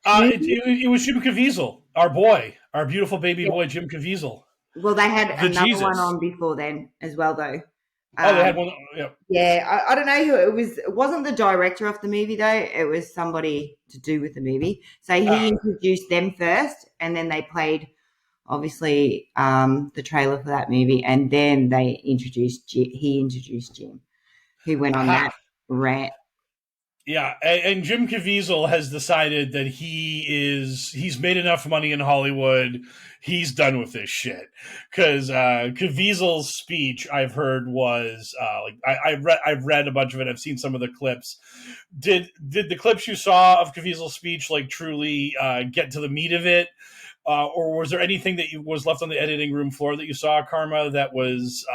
It was Jim Caviezel, our boy, our beautiful baby boy, Jim Caviezel. Well, they had The another Jesus. one on before then as well, though. Oh, they had one. Yeah. Yeah, I don't know who it was. It wasn't the director of the movie, though. It was somebody to do with the movie. So he introduced them first, and then they played, obviously, the trailer for that movie, and then he introduced Jim, who went on that rant. Yeah, and Jim Caviezel has decided that he's made enough money in Hollywood. He's done with this shit. Because Caviezel's speech, I've heard, was I've read a bunch of it. I've seen some of the clips. Did the clips you saw of Caviezel's speech truly get to the meat of it? Or was there anything that was left on the editing room floor that you saw, Karma, that was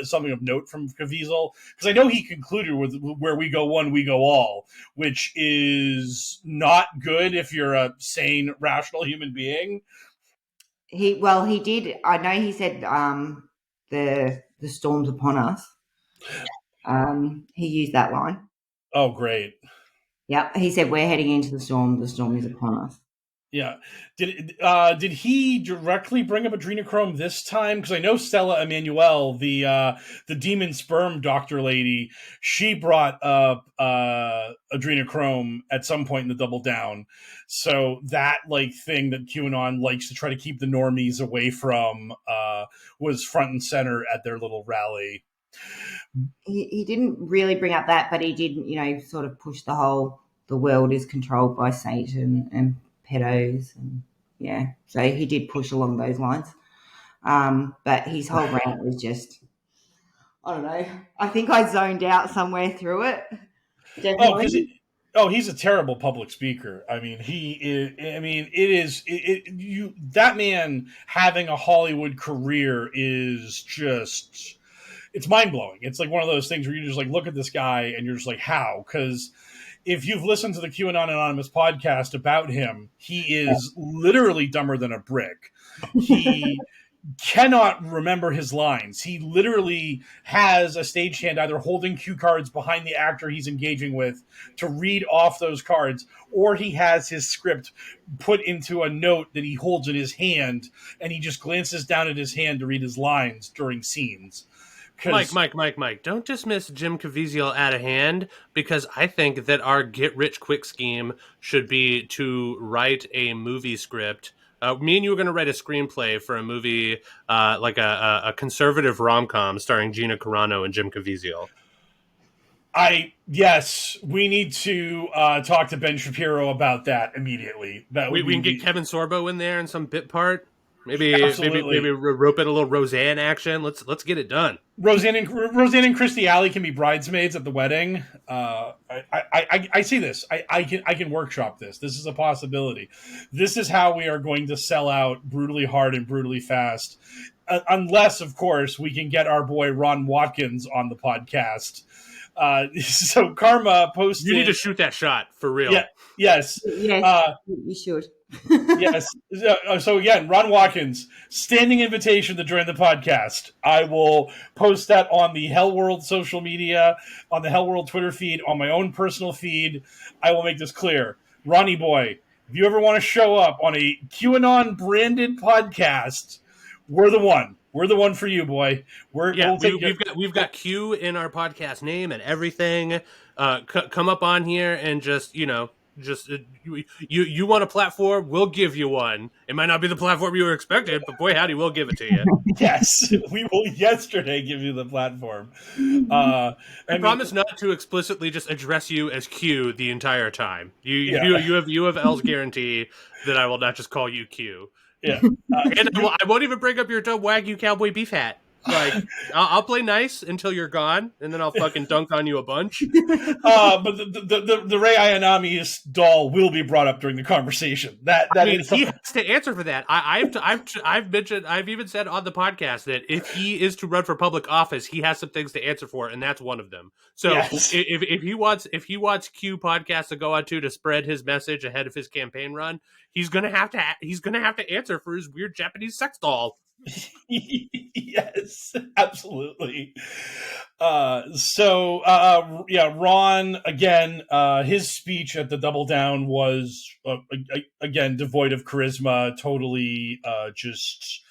something of note from Caviezel? Because I know he concluded with "Where we go one, we go all," which is not good if you're a sane, rational human being. He did. I know he said the storm's upon us. He used that line. Oh, great. Yeah, he said we're heading into the storm. The storm is upon us. Yeah. Did he directly bring up adrenochrome this time? Because I know Stella Emanuel, the demon sperm doctor lady, she brought up adrenochrome at some point in the Double Down. So that thing that QAnon likes to try to keep the normies away from was front and center at their little rally. He didn't really bring up that, but he did, sort of push the world is controlled by Satan and pedos, and so he did push along those lines, but his whole rant was just, I don't know, I think I zoned out somewhere through it. Definitely. He's a terrible public speaker. I mean, that man having a Hollywood career is just, it's mind-blowing. It's like one of those things where you just look at this guy and you're just like, how? Because if you've listened to the QAnon Anonymous podcast about him, he is literally dumber than a brick. He cannot remember his lines. He literally has a stagehand either holding cue cards behind the actor he's engaging with to read off those cards, or he has his script put into a note that he holds in his hand, and he just glances down at his hand to read his lines during scenes. Mike, don't dismiss Jim Caviezel out of hand, because I think that our get-rich-quick scheme should be to write a movie script. Me and you are going to write a screenplay for a movie like a conservative rom-com starring Gina Carano and Jim Caviezel. Yes, we need to talk to Ben Shapiro about that immediately. We can get Kevin Sorbo in there in some bit part. Maybe rope in a little Roseanne action. Let's get it done. Roseanne and Christy Alley can be bridesmaids at the wedding. I see this. I can workshop this. This is a possibility. This is how we are going to sell out brutally hard and brutally fast, unless, of course, we can get our boy Ron Watkins on the podcast. So Karma posted. You need to shoot that shot for real. Yeah. Yes. You should. Yes. So again, Ron Watkins, standing invitation to join the podcast. I will post that on the HellwQrld social media, on the HellwQrld Twitter feed, on my own personal feed. I will make this clear. Ronnie boy, if you ever want to show up on a QAnon branded podcast, we're the one. We're the one for you, boy. We've got Q in our podcast name and everything. Come up on here and just you want a platform, we'll give you one. It might not be the platform you were expecting, but boy howdy, we'll give it to you. Yes, we will yesterday give you the platform. I promise not to explicitly just address you as Q the entire time. You have L's guarantee that I will not just call you Q. Yeah, and I won't even bring up your dumb Wagyu cowboy beef hat. Like, I'll play nice until you're gone, and then I'll fucking dunk on you a bunch. But the Ray Ayanami doll will be brought up during the conversation. He has to answer for that. I've even said on the podcast that if he is to run for public office, he has some things to answer for, and that's one of them. So yes. if he wants Q podcast to go on to spread his message ahead of his campaign run, he's gonna have to answer for his weird Japanese sex doll. Yes, absolutely. Yeah, Ron again. His speech at the Double Down was again devoid of charisma. Totally, just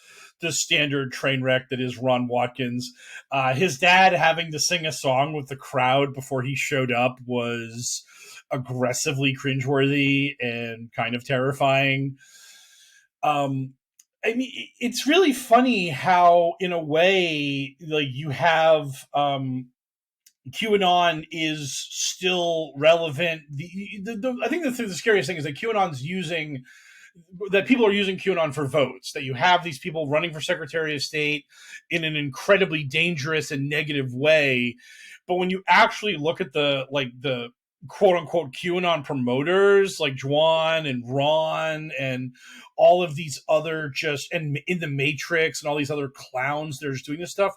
the standard train wreck that is Ron Watkins. His dad having to sing a song with the crowd before he showed up was aggressively cringeworthy and kind of terrifying. I mean, it's really funny how, in a way, like you have QAnon is still relevant. I think the scariest thing is that QAnon's using that people are using QAnon for votes. That you have these people running for Secretary of State in an incredibly dangerous and negative way. But when you actually look at the quote unquote QAnon promoters like Juan and Ron and all of these other and in the Matrix and all these other clowns that are just doing this stuff,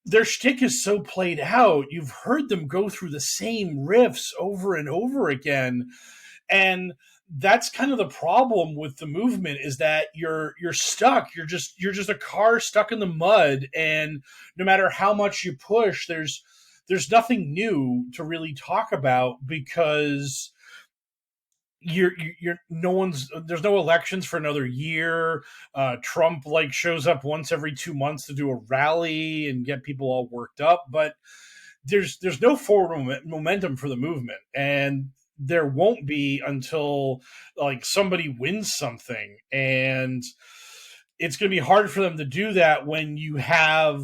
their shtick is so played out. You've heard them go through the same riffs over and over again. And that's kind of the problem with the movement, is that you're stuck. You're just a car stuck in the mud. And no matter how much you push, there's nothing new to really talk about, because there's no elections for another year. Trump shows up once every 2 months to do a rally and get people all worked up, but there's no forward momentum for the movement, and there won't be until somebody wins something. And it's going to be hard for them to do that when you have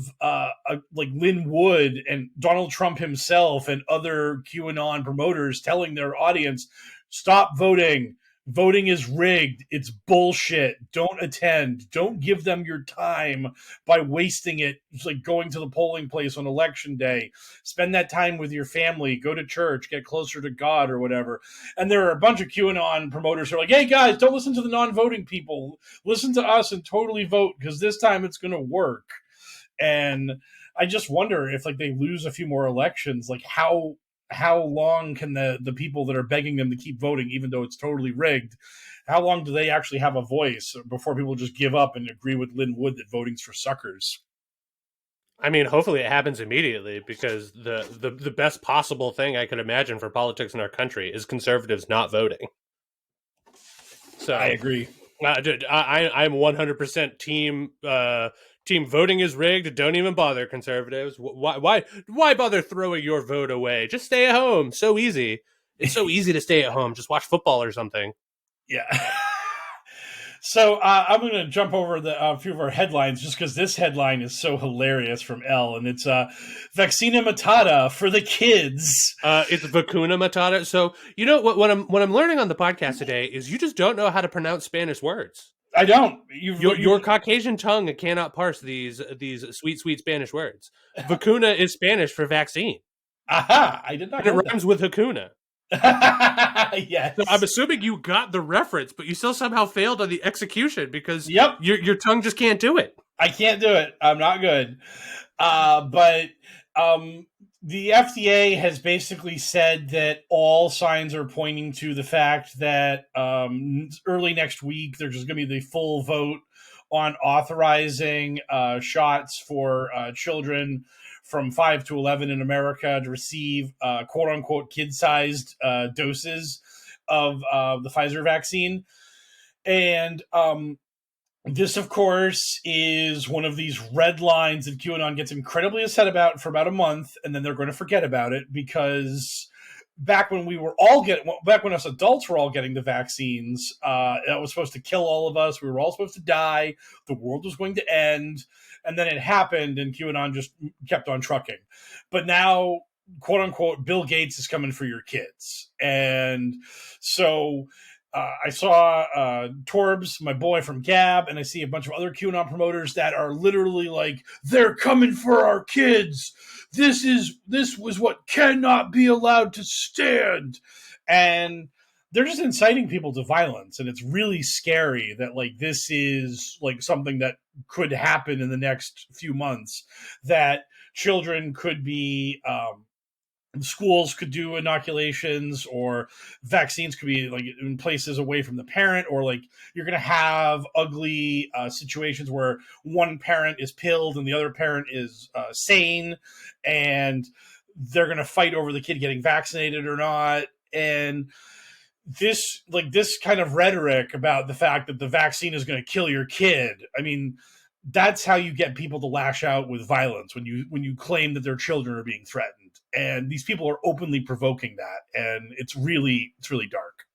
Lynn Wood and Donald Trump himself and other QAnon promoters telling their audience, stop voting. Voting is rigged. It's bullshit. Don't attend. Don't give them your time by wasting it. It's like going to the polling place on election day. Spend that time with your family. Go to church. Get closer to God or whatever. And there are a bunch of QAnon promoters who are like, hey, guys, don't listen to the non-voting people. Listen to us and totally vote, because this time it's going to work. And I just wonder if they lose a few more elections, how long can the people that are begging them to keep voting, even though it's totally rigged, how long do they actually have a voice before people just give up and agree with Lynn Wood that voting's for suckers? I mean, hopefully it happens immediately, because the best possible thing I could imagine for politics in our country is conservatives not voting. So I agree. I'm 100% team voting is rigged. Don't even bother, conservatives. Why bother throwing your vote away? Just stay at home. So easy. It's so easy to stay at home. Just watch football or something. Yeah. So I'm going to jump over a few of our headlines, just because this headline is so hilarious from Elle, and it's Vaccina Matata for the kids. It's Vacuna Matata. So you know what I'm learning on the podcast today is you just don't know how to pronounce Spanish words. I don't. Your Caucasian tongue cannot parse these sweet Spanish words. Vacuna is Spanish for vaccine. Aha! I did not. And it rhymes with Hakuna. Yes. So I'm assuming you got the reference, but you still somehow failed on the execution because your tongue just can't do it. I can't do it. I'm not good. But the FDA has basically said that all signs are pointing to the fact that early next week there's just going to be the full vote on authorizing shots for children from 5 to 11 in America to receive quote-unquote kid-sized doses of the Pfizer vaccine. And this, of course, is one of these red lines that QAnon gets incredibly upset about for about a month, and then they're going to forget about it, because back when us adults were all getting the vaccines, that was supposed to kill all of us. We were all supposed to die. The world was going to end. And then it happened, and QAnon just kept on trucking. But now, quote unquote, Bill Gates is coming for your kids. And so I saw Torbs, my boy from Gab, and I see a bunch of other QAnon promoters that are literally like, they're coming for our kids. This was what cannot be allowed to stand. And they're just inciting people to violence. And it's really scary that this is something that could happen in the next few months, that children could be schools could do inoculations, or vaccines could be like in places away from the parent, or like you're going to have ugly situations where one parent is pilled and the other parent is sane, and they're going to fight over the kid getting vaccinated or not. And this kind of rhetoric about the fact that the vaccine is going to kill your kid, I mean, that's how you get people to lash out with violence, when you claim that their children are being threatened. And these people are openly provoking that, and it's really dark.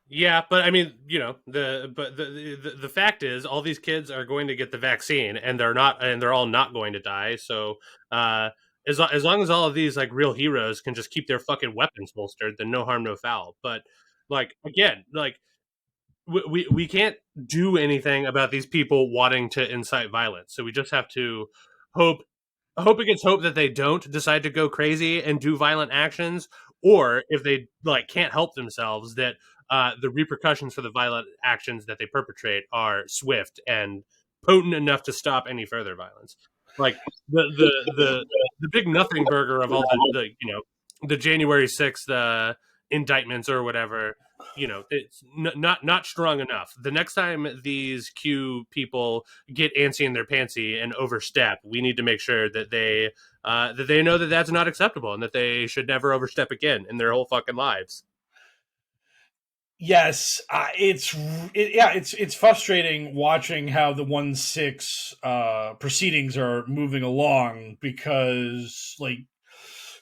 Yeah, but I mean, you know, the fact is, all these kids are going to get the vaccine, and they're all not going to die. So, as long as all of these like real heroes can just keep their fucking weapons holstered, then no harm, no foul. But like again, like we can't do anything about these people wanting to incite violence. So we just have to hope against hope that they don't decide to go crazy and do violent actions, or if they like can't help themselves, that the repercussions for the violent actions that they perpetrate are swift and potent enough to stop any further violence. Like the big nothing burger of all the you know, the January 6th indictments or whatever, you know, it's not strong enough. The next time these Q people get antsy in their pantsy and overstep, we need to make sure that they know that that's not acceptable, and that they should never overstep again in their whole fucking lives. Yes, it's frustrating watching how the 1-6 proceedings are moving along, because like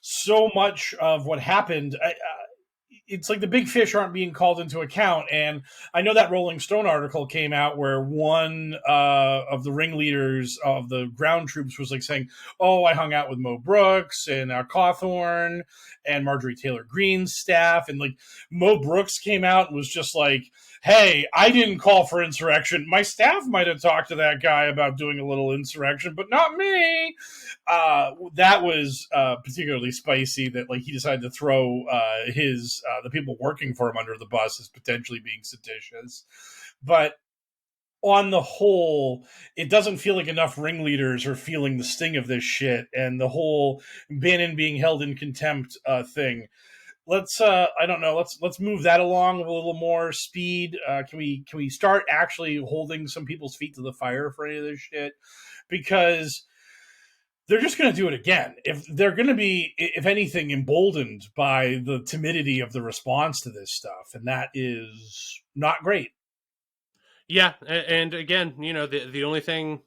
so much of what happened, it's like the big fish aren't being called into account. And I know that Rolling Stone article came out where one of the ringleaders of the ground troops was like saying, "Oh, I hung out with Mo Brooks and Cawthorn and Marjorie Taylor Greene's staff," and like Mo Brooks came out and was just like, "Hey, I didn't call for insurrection. My staff might have talked to that guy about doing a little insurrection, but not me." That was particularly spicy, that like he decided to throw the people working for him under the bus as potentially being seditious. But on the whole, it doesn't feel like enough ringleaders are feeling the sting of this shit, and the whole Bannon being held in contempt thing. Let's let's move that along with a little more speed. Can we start actually holding some people's feet to the fire for any of this shit? Because they're just going to do it again. If they're going to be, if anything, emboldened by the timidity of the response to this stuff, and that is not great. Yeah, and again, you know, the only thing,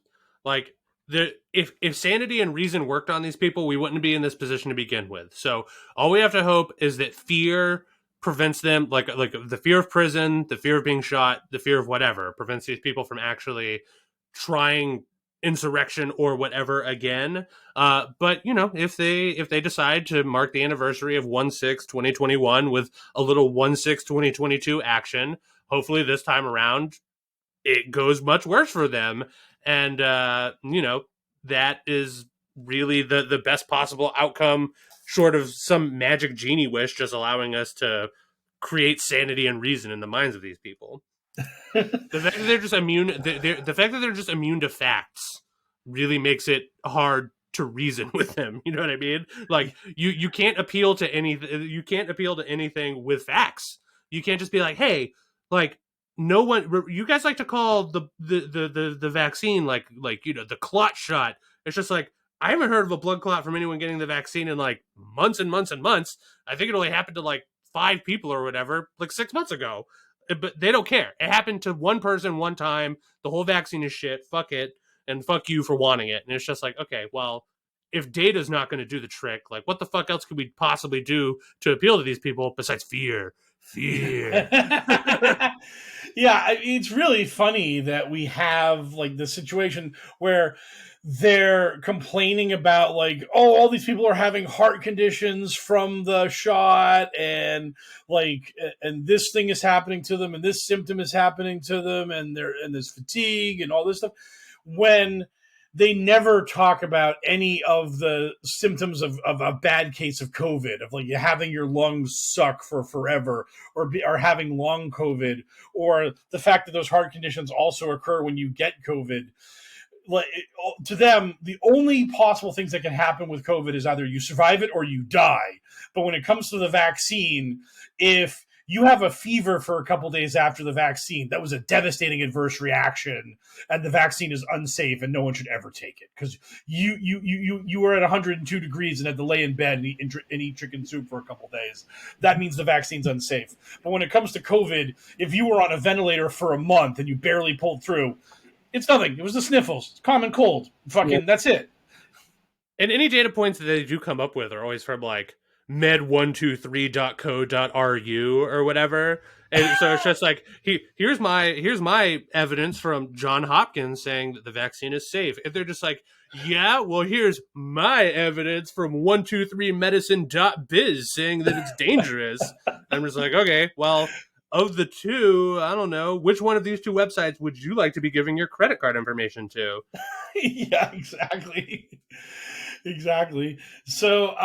like, if sanity and reason worked on these people, we wouldn't be in this position to begin with. So all we have to hope is that fear prevents them, like the fear of prison, the fear of being shot, the fear of whatever, prevents these people from actually trying insurrection or whatever again. But you know, if they decide to mark the anniversary of 1/6/2021 with a little 1/6/2022 action, hopefully this time around it goes much worse for them. And you know, that is really the best possible outcome, short of some magic genie wish just allowing us to create sanity and reason in the minds of these people. The fact that they're just immune, the fact that they're just immune to facts, really makes it hard to reason with them. You know what I mean? Like you can't appeal to anything with facts. You can't just be like, hey, like, no one, you guys like to call the vaccine like you know, the clot shot. It's just like, I haven't heard of a blood clot from anyone getting the vaccine in like months and months and months. I think it only happened to like 5 people or whatever, like 6 months ago. But they don't care. It happened to one person one time. The whole vaccine is shit. Fuck it. And fuck you for wanting it. And it's just like, okay, well, if data's not going to do the trick, like, what the fuck else could we possibly do to appeal to these people besides fear? Yeah, it's really funny that we have like the situation where they're complaining about like, oh, all these people are having heart conditions from the shot, and like, and this thing is happening to them, and this symptom is happening to them, and there's fatigue and all this stuff, when they never talk about any of the symptoms of a bad case of COVID, of like having your lungs suck for forever, or having long COVID, or the fact that those heart conditions also occur when you get COVID. to them, the only possible things that can happen with COVID is either you survive it or you die. But when it comes to the vaccine, if you have a fever for a couple days after the vaccine, that was a devastating adverse reaction, and the vaccine is unsafe, and no one should ever take it because you were at 102 degrees and had to lay in bed and eat chicken soup for a couple days. That means the vaccine's unsafe. But when it comes to COVID, if you were on a ventilator for a month and you barely pulled through, it's nothing. It was the sniffles. It's common cold. That's it. And any data points that they do come up with are always from like med123.co.ru or whatever. And so it's just like, here's my evidence from John Hopkins saying that the vaccine is safe. If they're just like, yeah, well, here's my evidence from 123medicine.biz saying that it's dangerous. I'm just like, okay, well, of the two, I don't know, which one of these two websites would you like to be giving your credit card information to? Yeah, exactly. Exactly. So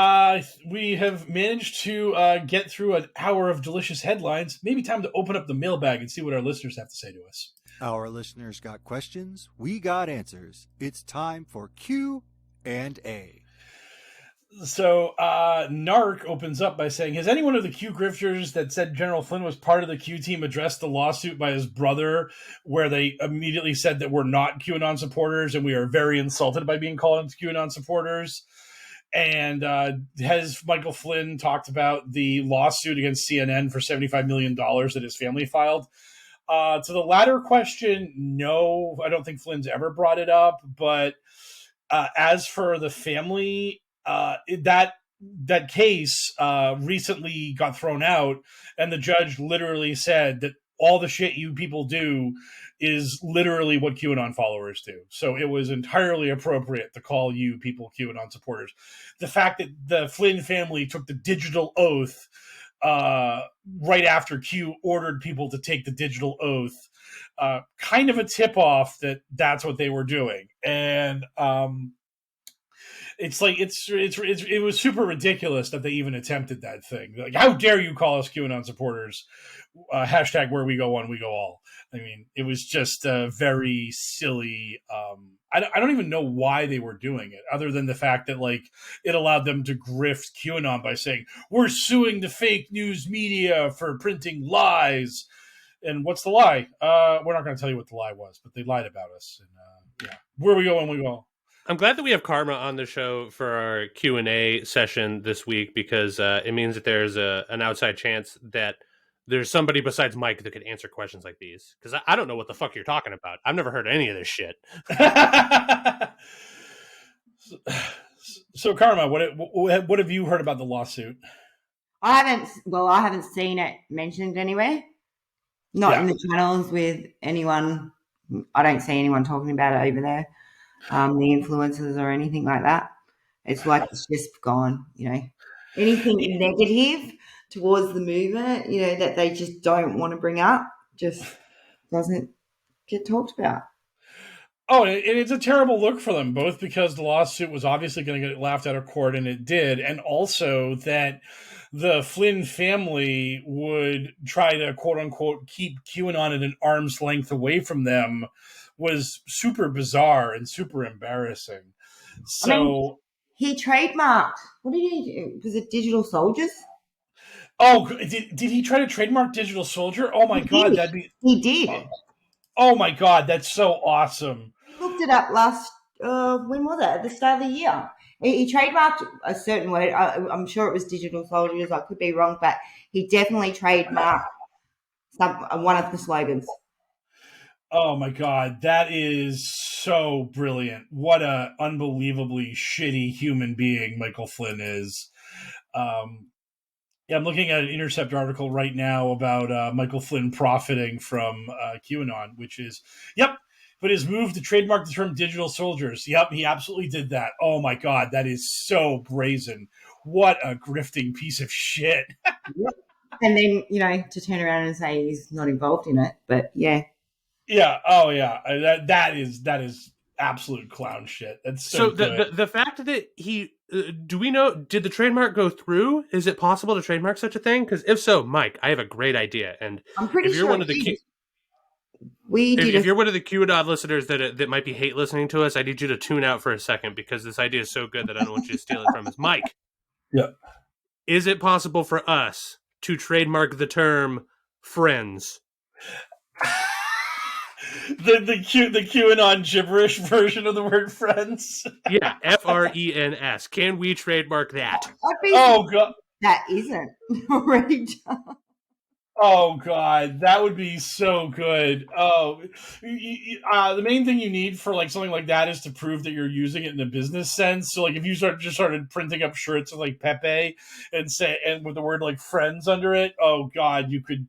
we have managed to get through an hour of delicious headlines. Maybe time to open up the mailbag and see what our listeners have to say to us. Our listeners got questions. We got answers. It's time for Q&A. So Narc opens up by saying, has any one of the Q grifters that said General Flynn was part of the Q team addressed the lawsuit by his brother where they immediately said that we're not QAnon supporters and we are very insulted by being called QAnon supporters? And has Michael Flynn talked about the lawsuit against CNN for $75 million that his family filed? To the latter question, no, I don't think Flynn's ever brought it up. But as for the family, that case recently got thrown out, and the judge literally said that all the shit you people do is literally what QAnon followers do. So it was entirely appropriate to call you people QAnon supporters. The fact that the Flynn family took the digital oath right after Q ordered people to take the digital oath, kind of a tip-off that that's what they were doing. And it's like it was super ridiculous that they even attempted that thing. Like, how dare you call us QAnon supporters? Hashtag where we go one, we go all. I mean, it was just very silly. I don't even know why they were doing it, other than the fact that like it allowed them to grift QAnon by saying we're suing the fake news media for printing lies. And what's the lie? We're not going to tell you what the lie was, but they lied about us. And yeah, where we go when we go. I'm glad that we have Karma on the show for our Q&A session this week, because it means that there's an outside chance that there's somebody besides Mike that could answer questions like these. Because I don't know what the fuck you're talking about. I've never heard any of this shit. So Karma, what have you heard about the lawsuit? I haven't seen it mentioned anywhere. Not in the channels with anyone. I don't see anyone talking about it over there. The influencers or anything like that. It's like it's just gone, Anything negative towards the movement, that they just don't want to bring up, just doesn't get talked about. Oh, and it's a terrible look for them, both because the lawsuit was obviously going to get laughed out of court, and it did, and also that the Flynn family would try to, quote-unquote, keep QAnon at an arm's length away from them was super bizarre and super embarrassing. So he trademarked. What did he do? Was it Digital Soldiers? Oh, did he try to trademark Digital Soldier? Oh my God, he did. Oh my God, that's so awesome. I looked it up when was it? At the start of the year. He trademarked a certain word. I'm sure it was Digital Soldiers. I could be wrong, but he definitely trademarked one of the slogans. Oh my God, that is so brilliant. What a unbelievably shitty human being Michael Flynn is. I'm looking at an Intercept article right now about Michael Flynn profiting from QAnon, which is, but his move to trademark the term digital soldiers. Yep, he absolutely did that. Oh my God, that is so brazen. What a grifting piece of shit. And then, to turn around and say he's not involved in it, but yeah. Yeah. Oh, yeah. That is absolute clown shit. That's so good. The fact that he do we know? Did the trademark go through? Is it possible to trademark such a thing? Because if so, Mike, I have a great idea. And I'm pretty if you're sure one of the we did. If you're one of the QAnon listeners that might be hate listening to us, I need you to tune out for a second because this idea is so good that I don't want you to steal it from us. Mike, Yeah. is it possible for us to trademark the term friends? the QAnon gibberish version of the word friends. Yeah, FRENS. Can we trademark that? Oh god, that isn't already done. oh god, that would be so good. Oh, the main thing you need for like something like that is to prove that you're using it in a business sense. So like if you started printing up shirts with like Pepe and with the word like friends under it, oh god, you could.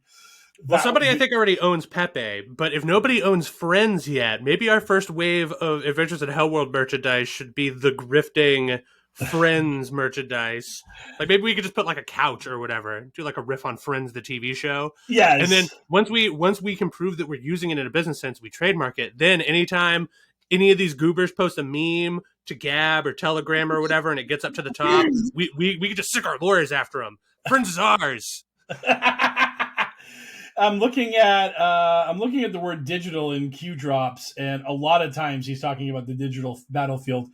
Well, somebody I think already owns Pepe, but if nobody owns Friends yet, maybe our first wave of Adventures in Hellworld merchandise should be the grifting Friends merchandise. Like maybe we could just put like a couch or whatever, do like a riff on Friends, the TV show. Yes. And then once we can prove that we're using it in a business sense, we trademark it. Then anytime any of these goobers post a meme to Gab or Telegram or whatever, and it gets up to the top, we could just sick our lawyers after them. Friends is ours. I'm looking at the word digital in Q drops, and a lot of times he's talking about the digital battlefield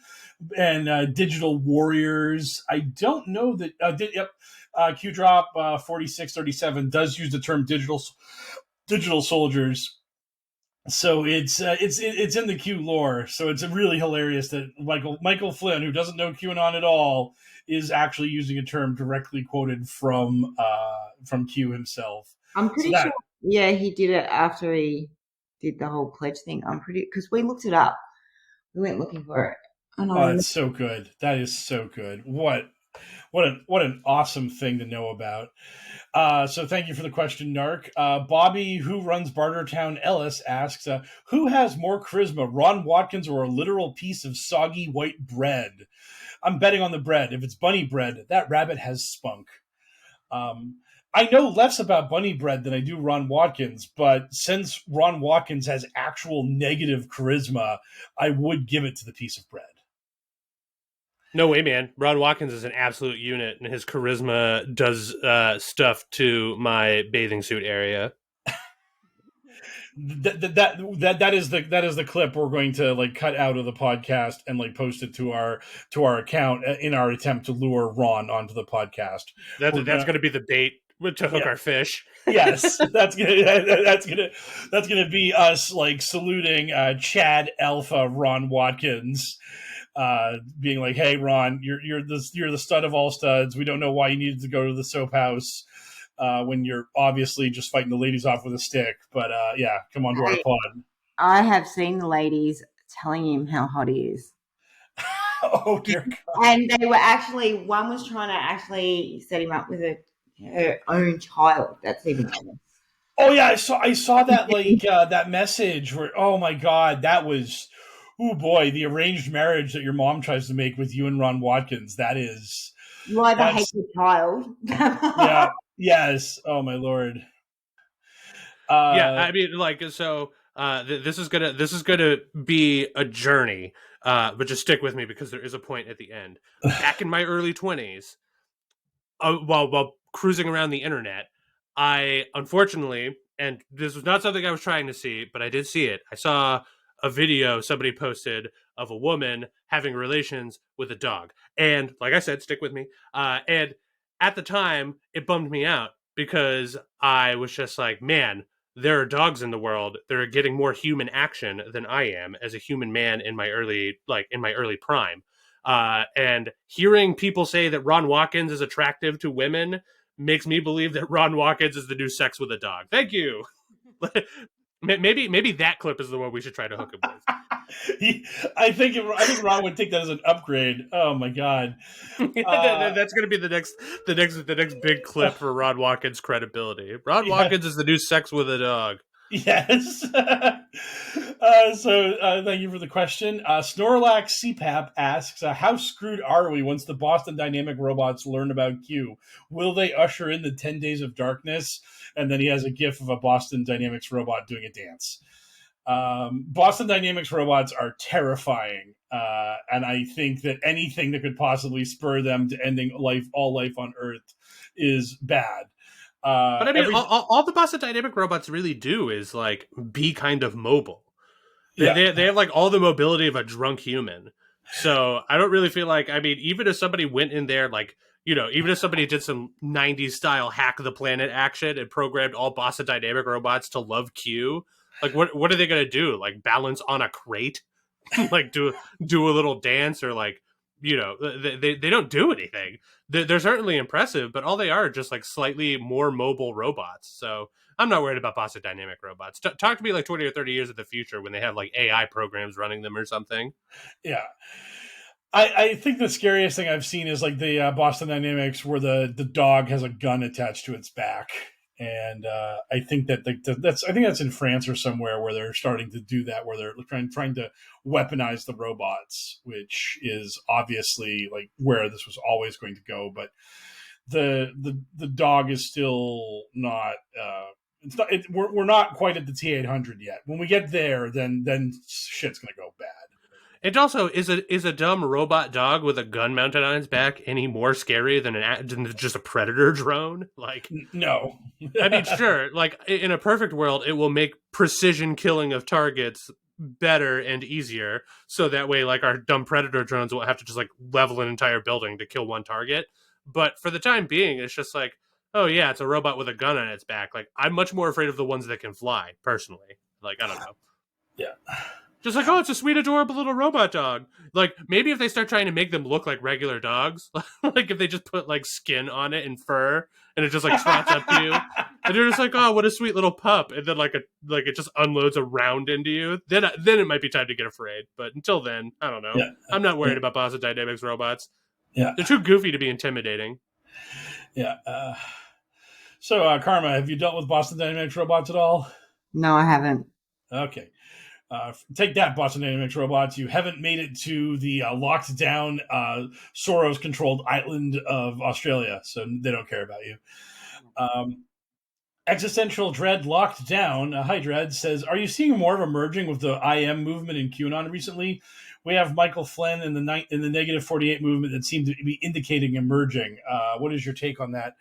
and digital warriors. I don't know that. Q drop 4637 does use the term digital soldiers. So it's in the Q lore. So it's really hilarious that Michael Flynn, who doesn't know QAnon at all, is actually using a term directly quoted from Q himself. I'm pretty sure. Yeah, he did it after he did the whole pledge thing. Because we looked it up. We went looking for it. Oh, it's so good. That is so good. What an awesome thing to know about. So thank you for the question, Narc. Bobby, who runs Bartertown Ellis, asks, who has more charisma, Ron Watkins or a literal piece of soggy white bread? I'm betting on the bread. If it's bunny bread, that rabbit has spunk. I know less about bunny bread than I do Ron Watkins, but since Ron Watkins has actual negative charisma, I would give it to the piece of bread. No way, man. Ron Watkins is an absolute unit, and his charisma does stuff to my bathing suit area. That is the clip we're going to like cut out of the podcast and like post it to our account in our attempt to lure Ron onto the podcast. That's going to be the bait to hook our fish. Yes, that's gonna be us like saluting Chad Alpha Ron Watkins, being like, "Hey Ron, you're the stud of all studs. We don't know why you needed to go to the soap house when you're obviously just fighting the ladies off with a stick. But yeah, come on to our pod." I have seen the ladies telling him how hot he is. Oh dear God. And they were actually, one was trying to actually set him up with her own child. That's even better. Oh yeah, I saw that like that message where, oh my God, that was, oh boy, the arranged marriage that your mom tries to make with you and Ron Watkins. That is, you either hate your child. Yeah. Yes. Oh my Lord. Yeah, I mean, like, so this is gonna be a journey, but just stick with me because there is a point at the end. Back in my early 20s, while cruising around the internet, I unfortunately, and this was not something I was trying to see, but I did see it. I saw a video somebody posted of a woman having relations with a dog, and like I said, stick with me. And at the time, it bummed me out because I was just like, man, there are dogs in the world that are getting more human action than I am as a human man in my early prime. And hearing people say that Ron Watkins is attractive to women makes me believe that Ron Watkins is the new sex with a dog. Thank you. Maybe that clip is the one we should try to hook him with. I think Ron would take that as an upgrade. Oh my God. That's going to be the next big clip for Ron Watkins' credibility. Ron Watkins is the new sex with a dog. Yes. So thank you for the question. Snorlax CPAP asks, how screwed are we once the Boston Dynamic robots learn about Q? Will they usher in the 10 days of darkness? And then he has a gif of a Boston Dynamics robot doing a dance. Boston Dynamics robots are terrifying. And I think that anything that could possibly spur them to ending all life on Earth is bad. But I mean, all the Boston Dynamic robots really do is like be kind of mobile. They have like all the mobility of a drunk human. So I don't really feel like, I mean, even if somebody went in there, like, you know, even if somebody did some 90s style hack the planet action and programmed all Boston Dynamic robots to love Q, like what are they going to do? Like balance on a crate? Like do a little dance, or like, you know, they don't do anything. They're certainly impressive, but all they are just like slightly more mobile robots. So I'm not worried about Boston Dynamic robots. Talk to me like 20 or 30 years in the future when they have like AI programs running them or something. Yeah. I think the scariest thing I've seen is like the Boston Dynamics where the dog has a gun attached to its back. And I think that's in France or somewhere where they're starting to do that, where they're trying to weaponize the robots, which is obviously like where this was always going to go. But the dog is still not. We're not quite at the T-800 yet. When we get there, then shit's gonna go bad. It also is a dumb robot dog with a gun mounted on its back any more scary than just a predator drone? Like, no. I mean, sure. Like in a perfect world, it will make precision killing of targets better and easier, so that way, like our dumb predator drones won't have to just like level an entire building to kill one target. But for the time being, it's just like, oh yeah, it's a robot with a gun on its back. Like I'm much more afraid of the ones that can fly, personally. Like I don't know. Yeah. Just like, oh, it's a sweet, adorable little robot dog. Like, maybe if they start trying to make them look like regular dogs, like if they just put like skin on it and fur, and it just like trots up to you, and you're just like, oh, what a sweet little pup, and then like it just unloads a round into you, then it might be time to get afraid. But until then, I don't know. Yeah. I'm not worried about Boston Dynamics robots. Yeah, they're too goofy to be intimidating. Yeah. So, Karma, have you dealt with Boston Dynamics robots at all? No, I haven't. Okay. Take that, Boston Dynamics robots. You haven't made it to the locked down Soros-controlled island of Australia, so they don't care about you. Existential Dread Locked Down, hi Dread, says, are you seeing more of a merging with the IM movement in QAnon recently? We have Michael Flynn in the Negative 48 movement that seem to be indicating a merging. What is your take on that?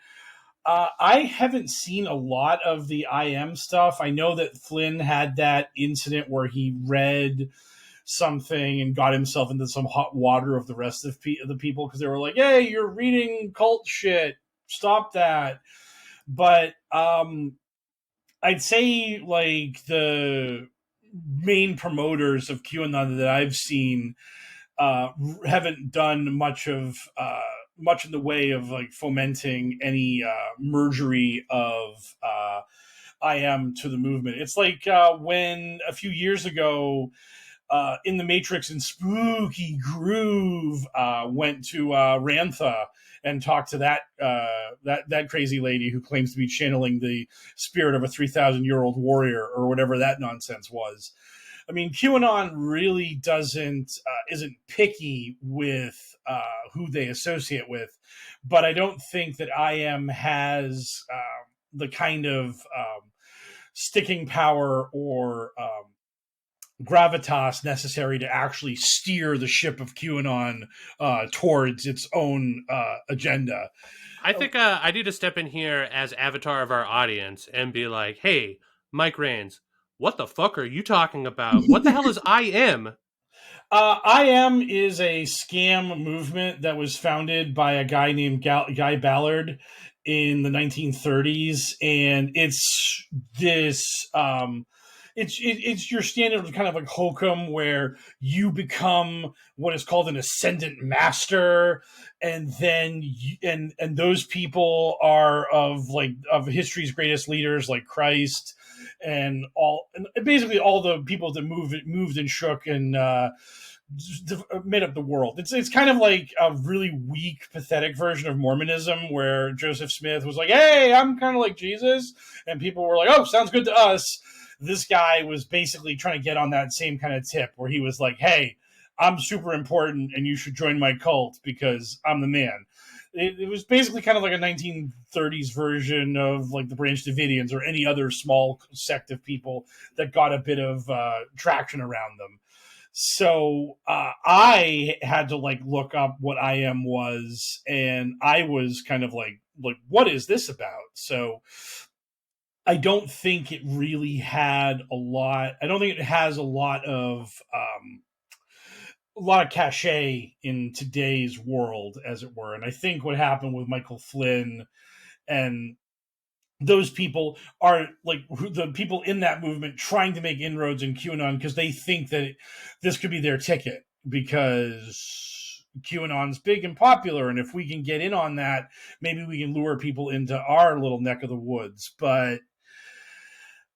I haven't seen a lot of the IM stuff. I know that Flynn had that incident where he read something and got himself into some hot water of the rest of the people because they were like, hey, you're reading cult shit. Stop that. But I'd say like the main promoters of QAnon that I've seen haven't done much in the way of like fomenting any mergery of IM to the movement. It's like when a few years ago In the Matrix and Spooky Groove went to Rantha and talked to that crazy lady who claims to be channeling the spirit of a 3,000-year-old warrior or whatever that nonsense was. I mean, QAnon really isn't picky with who they associate with, but I don't think that IM has the kind of sticking power or gravitas necessary to actually steer the ship of QAnon towards its own agenda. I think I need to step in here as avatar of our audience and be like, hey, Mike Rains, what the fuck are you talking about? What the hell is IM? IM is a scam movement that was founded by a guy named Guy Ballard in the 1930s, and it's this it's your standard kind of like hokum where you become what is called an ascendant master, and then and those people are of history's greatest leaders like Christ and basically all the people that moved and shook and made up the world. It's kind of like a really weak, pathetic version of Mormonism where Joseph Smith was like, hey, I'm kind of like Jesus, and people were like, oh, sounds good to us. This guy was basically trying to get on that same kind of tip where he was like, hey, I'm super important and you should join my cult because I'm the man. It was basically kind of like a 1930s version of like the Branch Davidians or any other small sect of people that got a bit of traction around them. So I had to like look up what IM was, and I was kind of like what is this about? So I don't think it really had a lot. I don't think it has a lot of cachet in today's world, as it were. And I think what happened with Michael Flynn and those people are like the people in that movement trying to make inroads in QAnon because they think that this could be their ticket because QAnon's big and popular. And if we can get in on that, maybe we can lure people into our little neck of the woods. But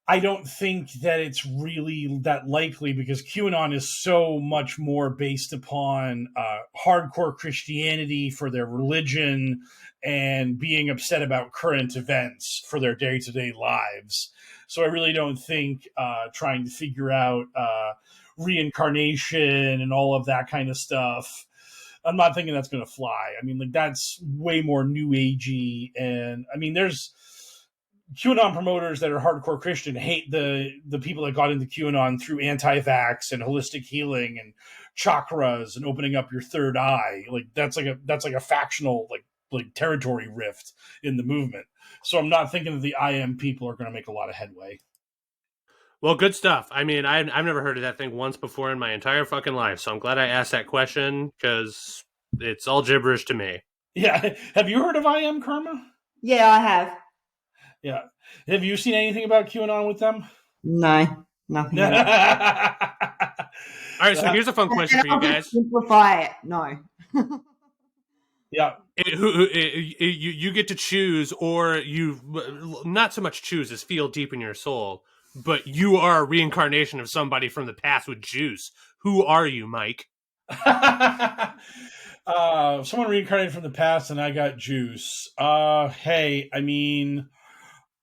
I don't think that it's really that likely because QAnon is so much more based upon hardcore Christianity for their religion and being upset about current events for their day-to-day lives. So I really don't think trying to figure out reincarnation and all of that kind of stuff, I'm not thinking that's going to fly. I mean, like that's way more new agey. And I mean, there's QAnon promoters that are hardcore Christian hate the people that got into QAnon through anti-vax and holistic healing and chakras and opening up your third eye. Like that's like a factional like territory rift in the movement. So I'm not thinking that the IM people are going to make a lot of headway. Well, good stuff. I mean, I've never heard of that thing once before in my entire fucking life, so I'm glad I asked that question because it's all gibberish to me. Yeah. Have you heard of IM Karma? Yeah, I have. Yeah. Have you seen anything about QAnon with them? No, nothing. All right, so here's a fun question for you guys. Simplify it. No. Yeah. You get to choose, or you not so much choose as feel deep in your soul, but you are a reincarnation of somebody from the past with juice. Who are you, Mike? Someone reincarnated from the past, and I got juice. Hey, I mean,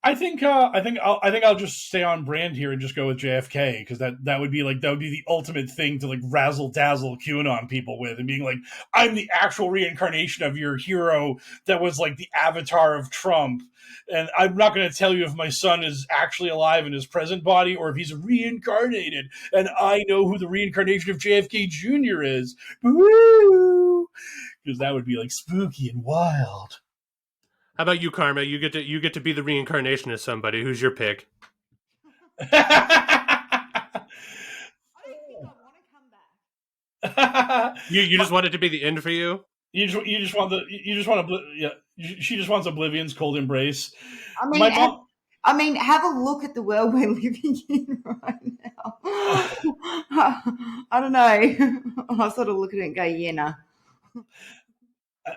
I think I'll just stay on brand here and just go with JFK because that would be the ultimate thing to like razzle dazzle QAnon people with and being like, I'm the actual reincarnation of your hero that was like the avatar of Trump, and I'm not going to tell you if my son is actually alive in his present body or if he's reincarnated, and I know who the reincarnation of JFK Jr. is, because that would be like spooky and wild. How about you, Karma? You get to be the reincarnation of somebody. Who's your pick? I don't think I want to come back. You just want it to be the end for you? You just want she just wants Oblivion's cold embrace. I mean, have a look at the world we're living in right now. I don't know. I sort of look at it and go, yeah, nah.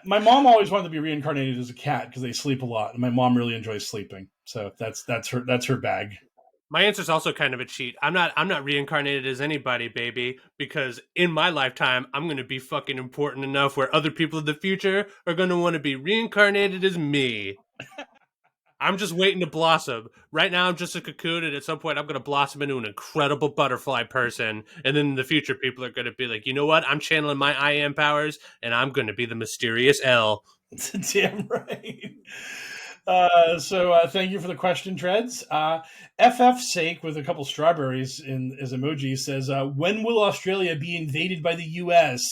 My mom always wanted to be reincarnated as a cat because they sleep a lot, and my mom really enjoys sleeping. So that's her bag. My answer is also kind of a cheat. I'm not reincarnated as anybody, baby, because in my lifetime, I'm going to be fucking important enough where other people in the future are going to want to be reincarnated as me. I'm just waiting to blossom. Right now, I'm just a cocoon, and at some point, I'm going to blossom into an incredible butterfly person. And then in the future, people are going to be like, you know what? I'm channeling my I am powers, and I'm going to be the mysterious L. Damn right. So thank you for the question, Dreads. FF's sake with a couple strawberries as emoji says, when will Australia be invaded by the US?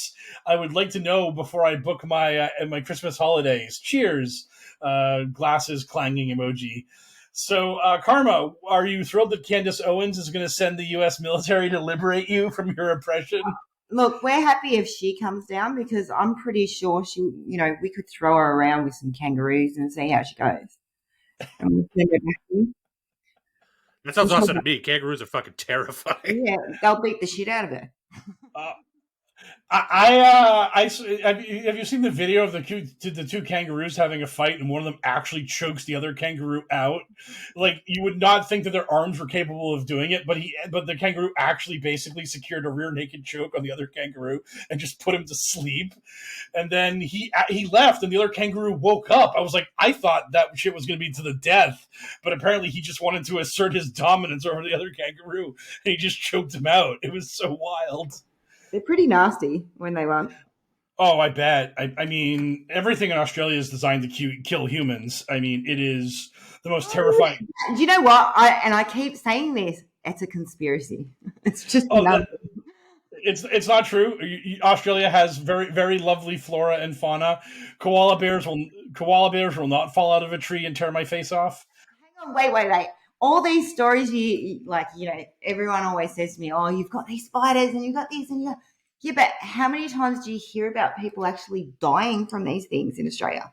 I would like to know before I book my Christmas holidays. Cheers. Glasses clanging emoji. So, Karma, are you thrilled that Candace Owens is going to send the U.S. military to liberate you from your oppression? Look, we're happy if she comes down because I'm pretty sure we could throw her around with some kangaroos and see how she goes. And we'll send her back in. That sounds awesome to me. Kangaroos are fucking terrifying. Yeah, they'll beat the shit out of her. Have you seen the video of the two kangaroos having a fight and one of them actually chokes the other kangaroo out? Like, you would not think that their arms were capable of doing it, but the kangaroo actually basically secured a rear naked choke on the other kangaroo and just put him to sleep. And then he left and the other kangaroo woke up. I was like, I thought that shit was going to be to the death, but apparently he just wanted to assert his dominance over the other kangaroo and he just choked him out. It was so wild. They're pretty nasty when they run. Oh, I bet. I mean, everything in Australia is designed to kill humans. I mean, it is the most terrifying. Do you know what? I keep saying this. It's a conspiracy. It's just it's not true. Australia has very, very lovely flora and fauna. Koala bears koala bears will not fall out of a tree and tear my face off. Hang on, wait. All these stories you like, everyone always says to me, "Oh, you've got these spiders and you've got this and you got." Yeah, but how many times do you hear about people actually dying from these things in Australia?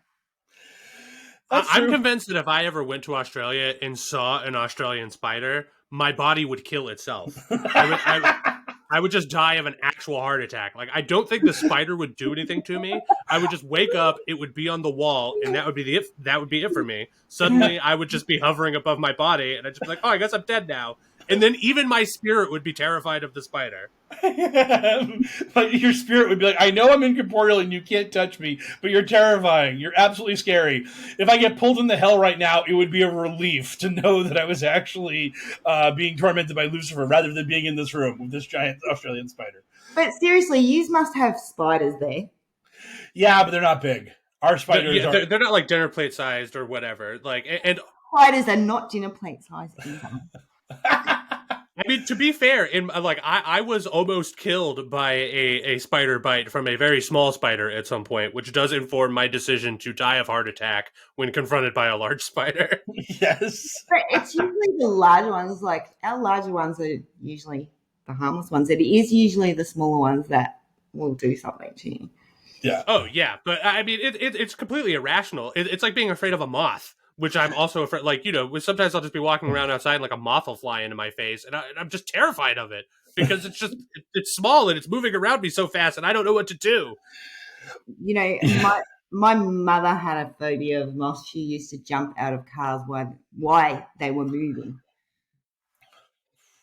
I'm convinced that if I ever went to Australia and saw an Australian spider, my body would kill itself. I would just die of an actual heart attack. Like, I don't think the spider would do anything to me. I would just wake up, it would be on the wall, and that would be it for me. Suddenly, I would just be hovering above my body, and I'd just be like, oh, I guess I'm dead now. And then even my spirit would be terrified of the spider. But your spirit would be like, I know I'm incorporeal and you can't touch me, but you're terrifying. You're absolutely scary. If I get pulled into hell right now, it would be a relief to know that I was actually being tormented by Lucifer rather than being in this room with this giant Australian spider. But seriously, you must have spiders there. Yeah, but they're not big. Our spiders are... They're not like dinner plate sized or whatever. Like, and spiders are not dinner plate sized. I mean, to be fair, I was almost killed by a spider bite from a very small spider at some point, which does inform my decision to die of heart attack when confronted by a large spider. Yes. But it's usually the larger ones. Like, our larger ones are usually the harmless ones. It is usually the smaller ones that will do something to you. Yeah. Oh, yeah. But, I mean, it's completely irrational. It's like being afraid of a moth. Which I'm also afraid, sometimes I'll just be walking around outside and like a moth will fly into my face, and I'm just terrified of it because it's small and it's moving around me so fast, and I don't know what to do. My mother had a phobia of moths. She used to jump out of cars while they were moving.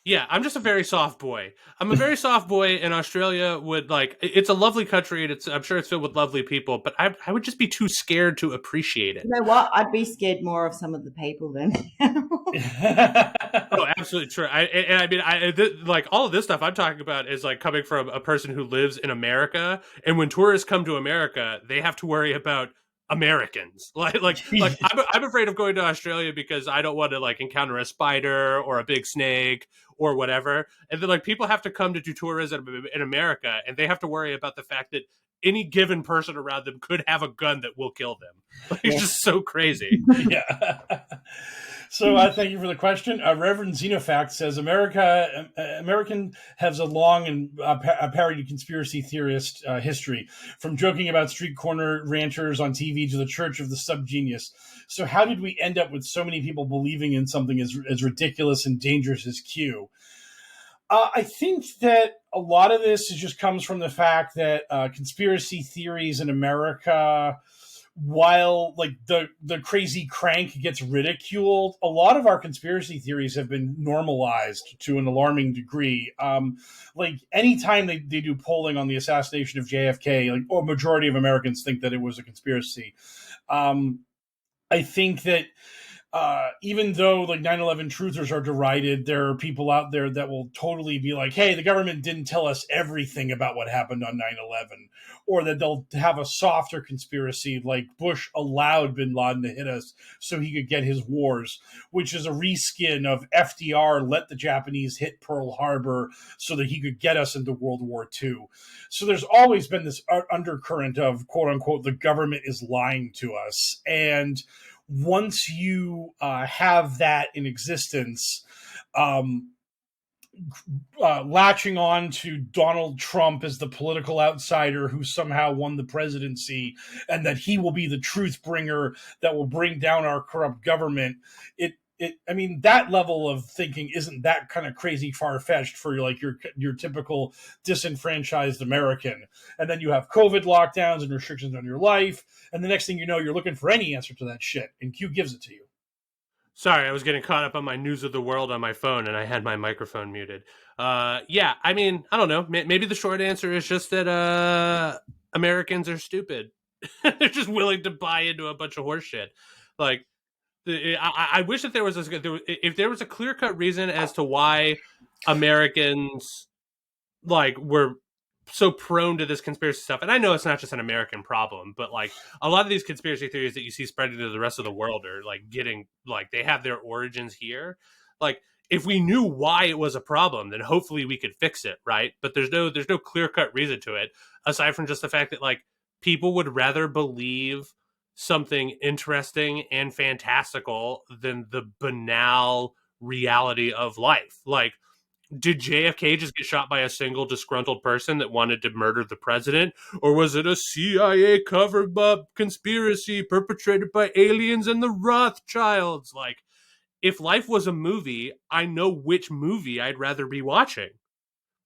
Yeah, I'm just a very soft boy. I'm a very soft boy, and Australia it's a lovely country, and I'm sure it's filled with lovely people, but I would just be too scared to appreciate it. You know what? I'd be scared more of some of the people than Oh, absolutely true. All of this stuff I'm talking about is like coming from a person who lives in America, and when tourists come to America, they have to worry about Americans. I'm afraid of going to Australia because I don't want to encounter a spider or a big snake or whatever. And then people have to come to do tourism in America, and they have to worry about the fact that any given person around them could have a gun that will kill them. It's just so crazy. Yeah. So thank you for the question. Reverend Xenofact says, American has a long and parodied conspiracy theorist history, from joking about street corner ranchers on TV to the Church of the Subgenius. So how did we end up with so many people believing in something as ridiculous and dangerous as Q? I think that a lot of this just comes from the fact that conspiracy theories in America, while the crazy crank gets ridiculed, a lot of our conspiracy theories have been normalized to an alarming degree. Anytime they do polling on the assassination of JFK, a majority of Americans think that it was a conspiracy. I think that even though 9/11 truthers are derided, there are people out there that will totally be like, hey, the government didn't tell us everything about what happened on 9/11, or that they'll have a softer conspiracy like Bush allowed bin Laden to hit us so he could get his wars, which is a reskin of FDR let the Japanese hit Pearl Harbor so that he could get us into World War II. So there's always been this undercurrent of, quote unquote, the government is lying to us. And once you have that in existence, latching on to Donald Trump as the political outsider who somehow won the presidency and that he will be the truth bringer that will bring down our corrupt government, that level of thinking isn't that kind of crazy far-fetched for your typical disenfranchised American. And then you have COVID lockdowns and restrictions on your life, and the next thing you know, you're looking for any answer to that shit, and Q gives it to you. Sorry, I was getting caught up on my news of the world on my phone, and I had my microphone muted. I don't know. Maybe the short answer is just that Americans are stupid. They're just willing to buy into a bunch of horse shit. I wish that if there was a clear-cut reason as to why Americans were so prone to this conspiracy stuff. And I know it's not just an American problem, but a lot of these conspiracy theories that you see spreading to the rest of the world are getting they have their origins here. If we knew why it was a problem, then hopefully we could fix it, right? But there's no clear-cut reason to it, aside from just the fact that people would rather believe something interesting and fantastical than the banal reality of life. Like, did JFK just get shot by a single disgruntled person that wanted to murder the president? Or was it a CIA covered up conspiracy perpetrated by aliens and the Rothschilds? Like, if life was a movie, I know which movie I'd rather be watching.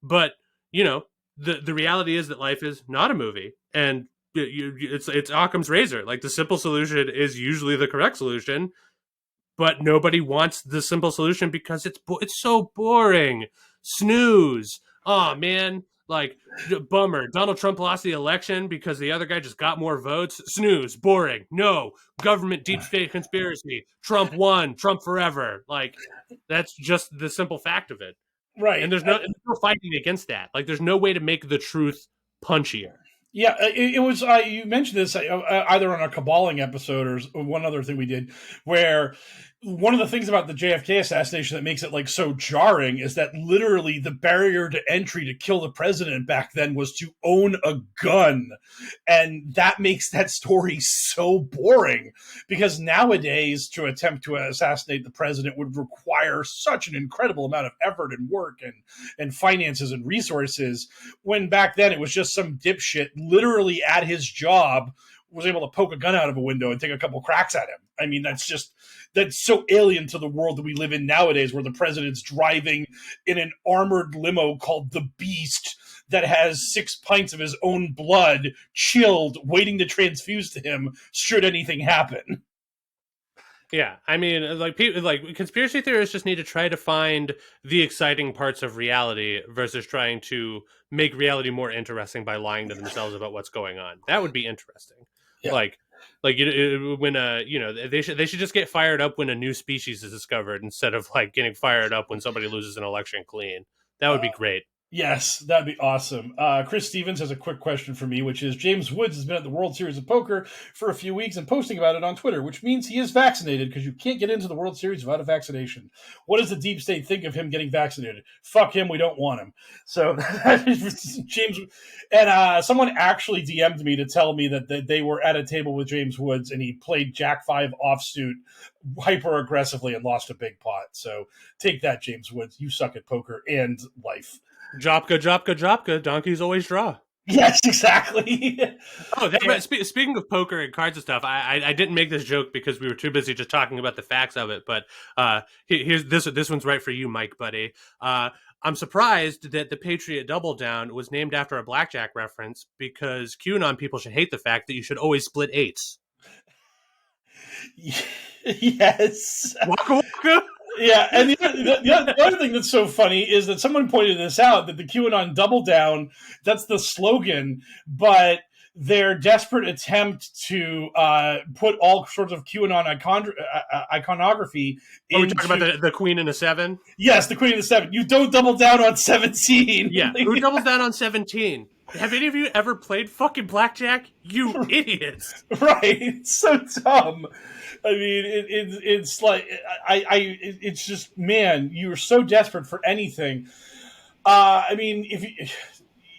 But, you know, the reality is that life is not a movie. And it's Occam's razor. Like, the simple solution is usually the correct solution. But nobody wants the simple solution because it's so boring. Snooze. Oh, man. Like, bummer. Donald Trump lost the election because the other guy just got more votes. Snooze. Boring. No. Government deep state conspiracy. Trump won. Trump forever. Like, that's just the simple fact of it. Right. And there's no fighting against that. Like, there's no way to make the truth punchier. Yeah, it was. You mentioned this either on our caballing episode or one other thing we did, where one of the things about the JFK assassination that makes it like so jarring is that literally the barrier to entry to kill the president back then was to own a gun, and that makes that story so boring because nowadays to attempt to assassinate the president would require such an incredible amount of effort and work and finances and resources, when back then it was just some dipshit literally at his job was able to poke a gun out of a window and take a couple cracks at him. I mean, that's so alien to the world that we live in nowadays, where the president's driving in an armored limo called the Beast that has 6 pints of his own blood chilled, waiting to transfuse to him should anything happen. Yeah, I mean, like conspiracy theorists just need to try to find the exciting parts of reality versus trying to make reality more interesting by lying to themselves about what's going on. That would be interesting. Yeah. Like when they should just get fired up when a new species is discovered instead of like getting fired up when somebody loses an election clean. That would be great. Yes, that'd be awesome. Chris Stevens has a quick question for me, which is James Woods has been at the World Series of Poker for a few weeks and posting about it on Twitter, which means he is vaccinated because you can't get into the World Series without a vaccination. What does the deep state think of him getting vaccinated? Fuck him, we don't want him. So James, and someone actually DM'd me to tell me that they were at a table with James Woods and he played Jack 5 offsuit hyper aggressively and lost a big pot. So take that, James Woods. You suck at poker and life. Jopka, donkeys always draw. Yes, exactly. Speaking of poker and cards and stuff, I didn't make this joke because we were too busy just talking about the facts of it, but here's this one's right for you, Mike, buddy. I'm surprised that the Patriot Double Down was named after a blackjack reference because QAnon people should hate the fact that you should always split eights. Yes. Waka waka. Yeah, and the other thing that's so funny is that someone pointed this out, that the QAnon Double Down, that's the slogan, but their desperate attempt to put all sorts of QAnon iconography into... Are we talking about the Queen and the Seven? Yes, the Queen and the Seven. You don't double down on 17. Yeah, who doubles down on 17? Have any of you ever played fucking blackjack? You idiots. Right, it's so dumb. I mean, it's like it's just, man, you're so desperate for anything. I mean, if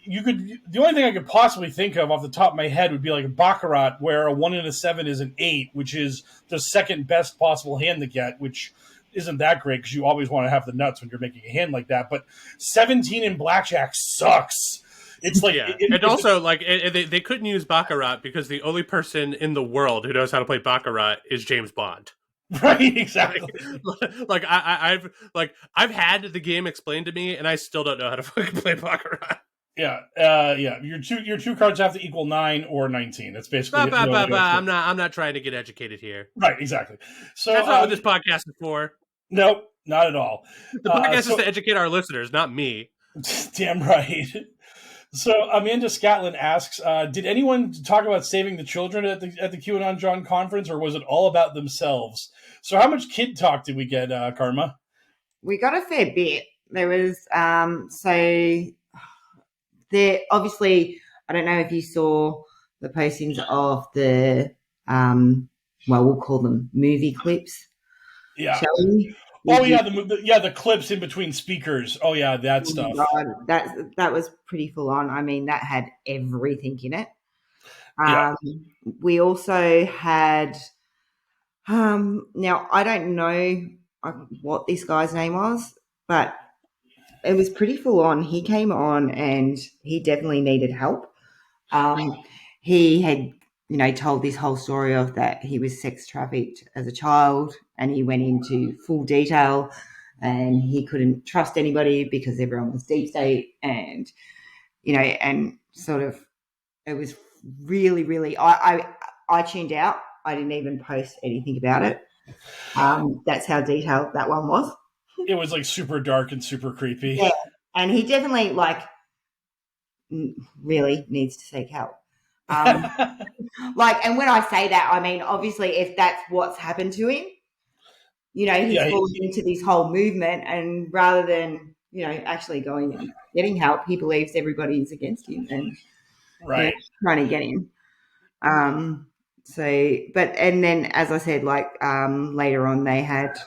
you could, the only thing I could possibly think of off the top of my head would be like a baccarat, where a 1 and a 7 is an 8, which is the second best possible hand to get, which isn't that great because you always want to have the nuts when you're making a hand like that. But 17 in blackjack sucks. It's like, yeah. And also, like, they couldn't use baccarat because the only person in the world who knows how to play baccarat is James Bond. Right, exactly. I've had the game explained to me, and I still don't know how to fucking play baccarat. Yeah, yeah. Your two cards have to equal 9 or 19. That's basically. I'm not trying to get educated here. Right, exactly. So that's not what this podcast is for. Nope, not at all. The podcast is to educate our listeners, not me. Damn right. So Amanda Scatlin asks, did anyone talk about saving the children at the QAnon John conference, or was it all about themselves? So how much kid talk did we get, Karma? We got a fair bit. There was, there obviously, I don't know if you saw the postings of the, we'll call them movie clips. Yeah. Shall we? Oh yeah, the clips in between speakers. Oh yeah, that stuff. God, that was pretty full on. I mean, that had everything in it. We also had, now I don't know what this guy's name was, but it was pretty full on. He came on and he definitely needed help. He had, told this whole story of that he was sex trafficked as a child, and he went into full detail, and he couldn't trust anybody because everyone was deep state, and and sort of, it was really, really. I tuned out. I didn't even post anything about it. That's how detailed that one was. It was like super dark and super creepy. Yeah, and he definitely really needs to seek help. And when I say that, I mean, obviously, if that's what's happened to him, he's fallen into this whole movement, and rather than, actually going and getting help, he believes everybody is against him and trying to get him. And then, as I said, later on, they had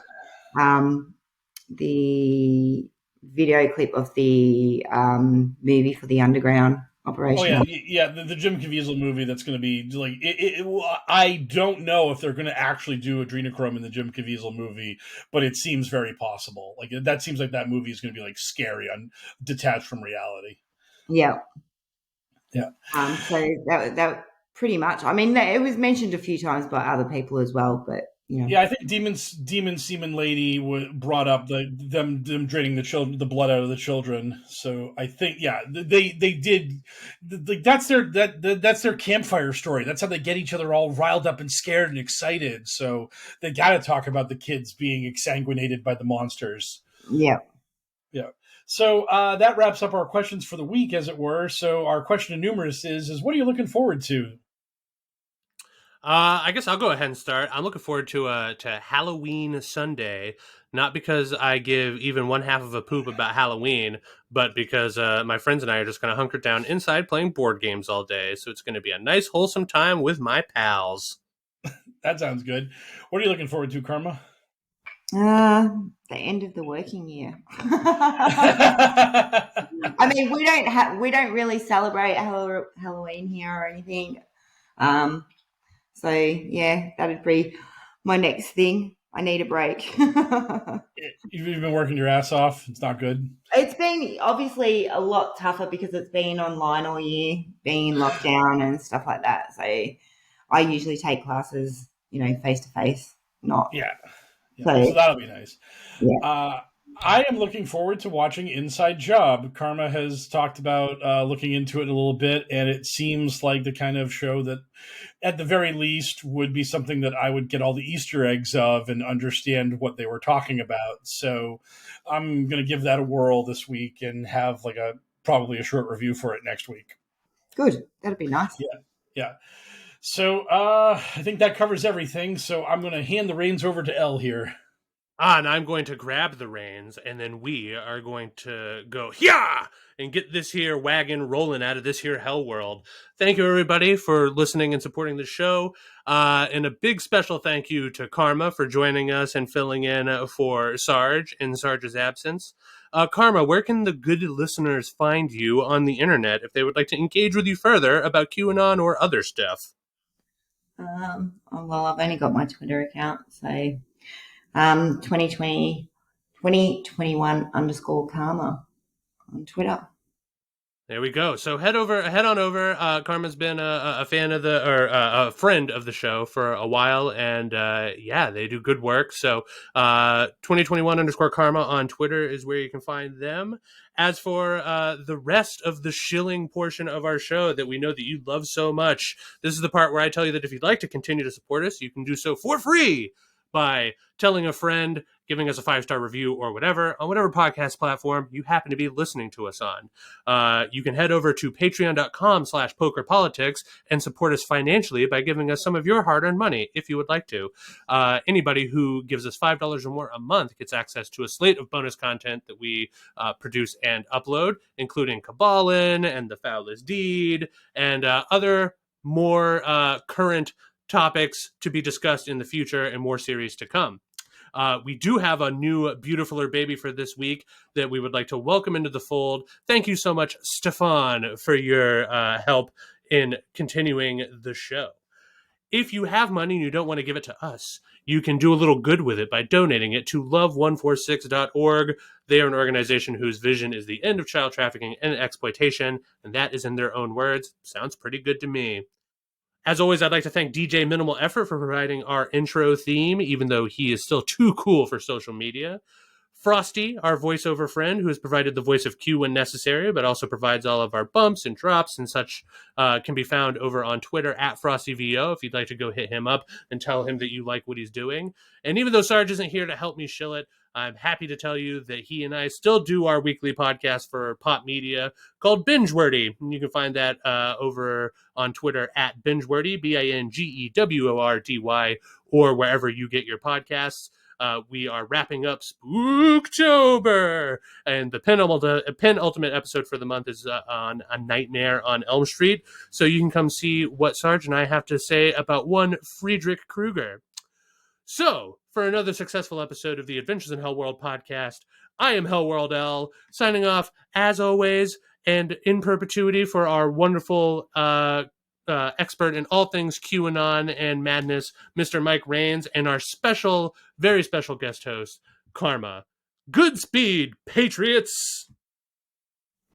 the video clip of the movie for the underground operation. Oh yeah, the Jim Caviezel movie that's going to be like I don't know if they're going to actually do adrenochrome in the Jim Caviezel movie, but it seems very possible. Like that seems like that movie is going to be like scary and detached from reality. Yeah. So that pretty much. I mean, it was mentioned a few times by other people as well, but. Yeah, I think Demon Semen Lady brought up them draining the blood out of the children. So I think they did. That's their campfire story. That's how they get each other all riled up and scared and excited. So they got to talk about the kids being exsanguinated by the monsters. Yeah. So that wraps up our questions for the week, as it were. So our question to Numerous is what are you looking forward to? I guess I'll go ahead and start. I'm looking forward to Halloween Sunday, not because I give even one half of a poop about Halloween, but because my friends and I are just going to hunker down inside playing board games all day. So it's going to be a nice, wholesome time with my pals. That sounds good. What are you looking forward to, Karma? The end of the working year. I mean, we don't really celebrate Halloween here or anything. So, yeah, that'd be my next thing. I need a break. You've been working your ass off. It's not good. It's been obviously a lot tougher because it's been online all year, being in lockdown and stuff like that. So I usually take classes, face-to-face, not. Yeah. So that'll be nice. Yeah. I am looking forward to watching Inside Job. Karma has talked about looking into it a little bit, and it seems like the kind of show that, at the very least, would be something that I would get all the Easter eggs of and understand what they were talking about. So I'm going to give that a whirl this week and have probably a short review for it next week. Good. That'd be nice. Yeah. So I think that covers everything. So I'm going to hand the reins over to Elle here. And I'm going to grab the reins, and then we are going to go, yeah, and get this here wagon rolling out of this here hell world. Thank you, everybody, for listening and supporting the show. And a big special thank you to Karma for joining us and filling in for Sarge in Sarge's absence. Karma, where can the good listeners find you on the internet if they would like to engage with you further about QAnon or other stuff? Well, I've only got my Twitter account, so 2021 _Karma on Twitter. There we go. So head on over. Karma's been a fan of a friend of the show for a while, and they do good work. So 2021 _Karma on Twitter is where you can find them. As for the rest of the shilling portion of our show that we know that you love so much, this is the part where I tell you that if you'd like to continue to support us, you can do so for free by telling a friend, giving us a 5-star review or whatever, on whatever podcast platform you happen to be listening to us on. You can head over to patreon.com/pokerpolitics and support us financially by giving us some of your hard-earned money, if you would like to. Anybody who gives us $5 or more a month gets access to a slate of bonus content that we produce and upload, including Kabbalin and The Foulest Deed and other more current topics to be discussed in the future and more series to come. We do have a new beautifuler baby for this week that we would like to welcome into the fold. Thank you so much, Stefan, for your help in continuing the show. If you have money and you don't want to give it to us, you can do a little good with it by donating it to love146.org. They are an organization whose vision is the end of child trafficking and exploitation, and that is in their own words. Sounds pretty good to me. As always, I'd like to thank DJ Minimal Effort for providing our intro theme, even though he is still too cool for social media. Frosty, our voiceover friend, who has provided the voice of Q when necessary, but also provides all of our bumps and drops and such, can be found over on Twitter at FrostyVO if you'd like to go hit him up and tell him that you like what he's doing. And even though Sarge isn't here to help me shill it, I'm happy to tell you that he and I still do our weekly podcast for Pop Media called Bingewordy. And you can find that over on Twitter at Bingewordy, BINGEWORDY, or wherever you get your podcasts. We are wrapping up Spooktober, and the penultimate episode for the month is on A Nightmare on Elm Street. So you can come see what Sarge and I have to say about one Friedrich Krueger. So, for another successful episode of the Adventures in Hellworld podcast, I am HellwQrld, signing off, as always, and in perpetuity for our wonderful expert in all things QAnon and madness, Mr. Mike Rains, and our special, very special guest host, Karma. Good speed, Patriots!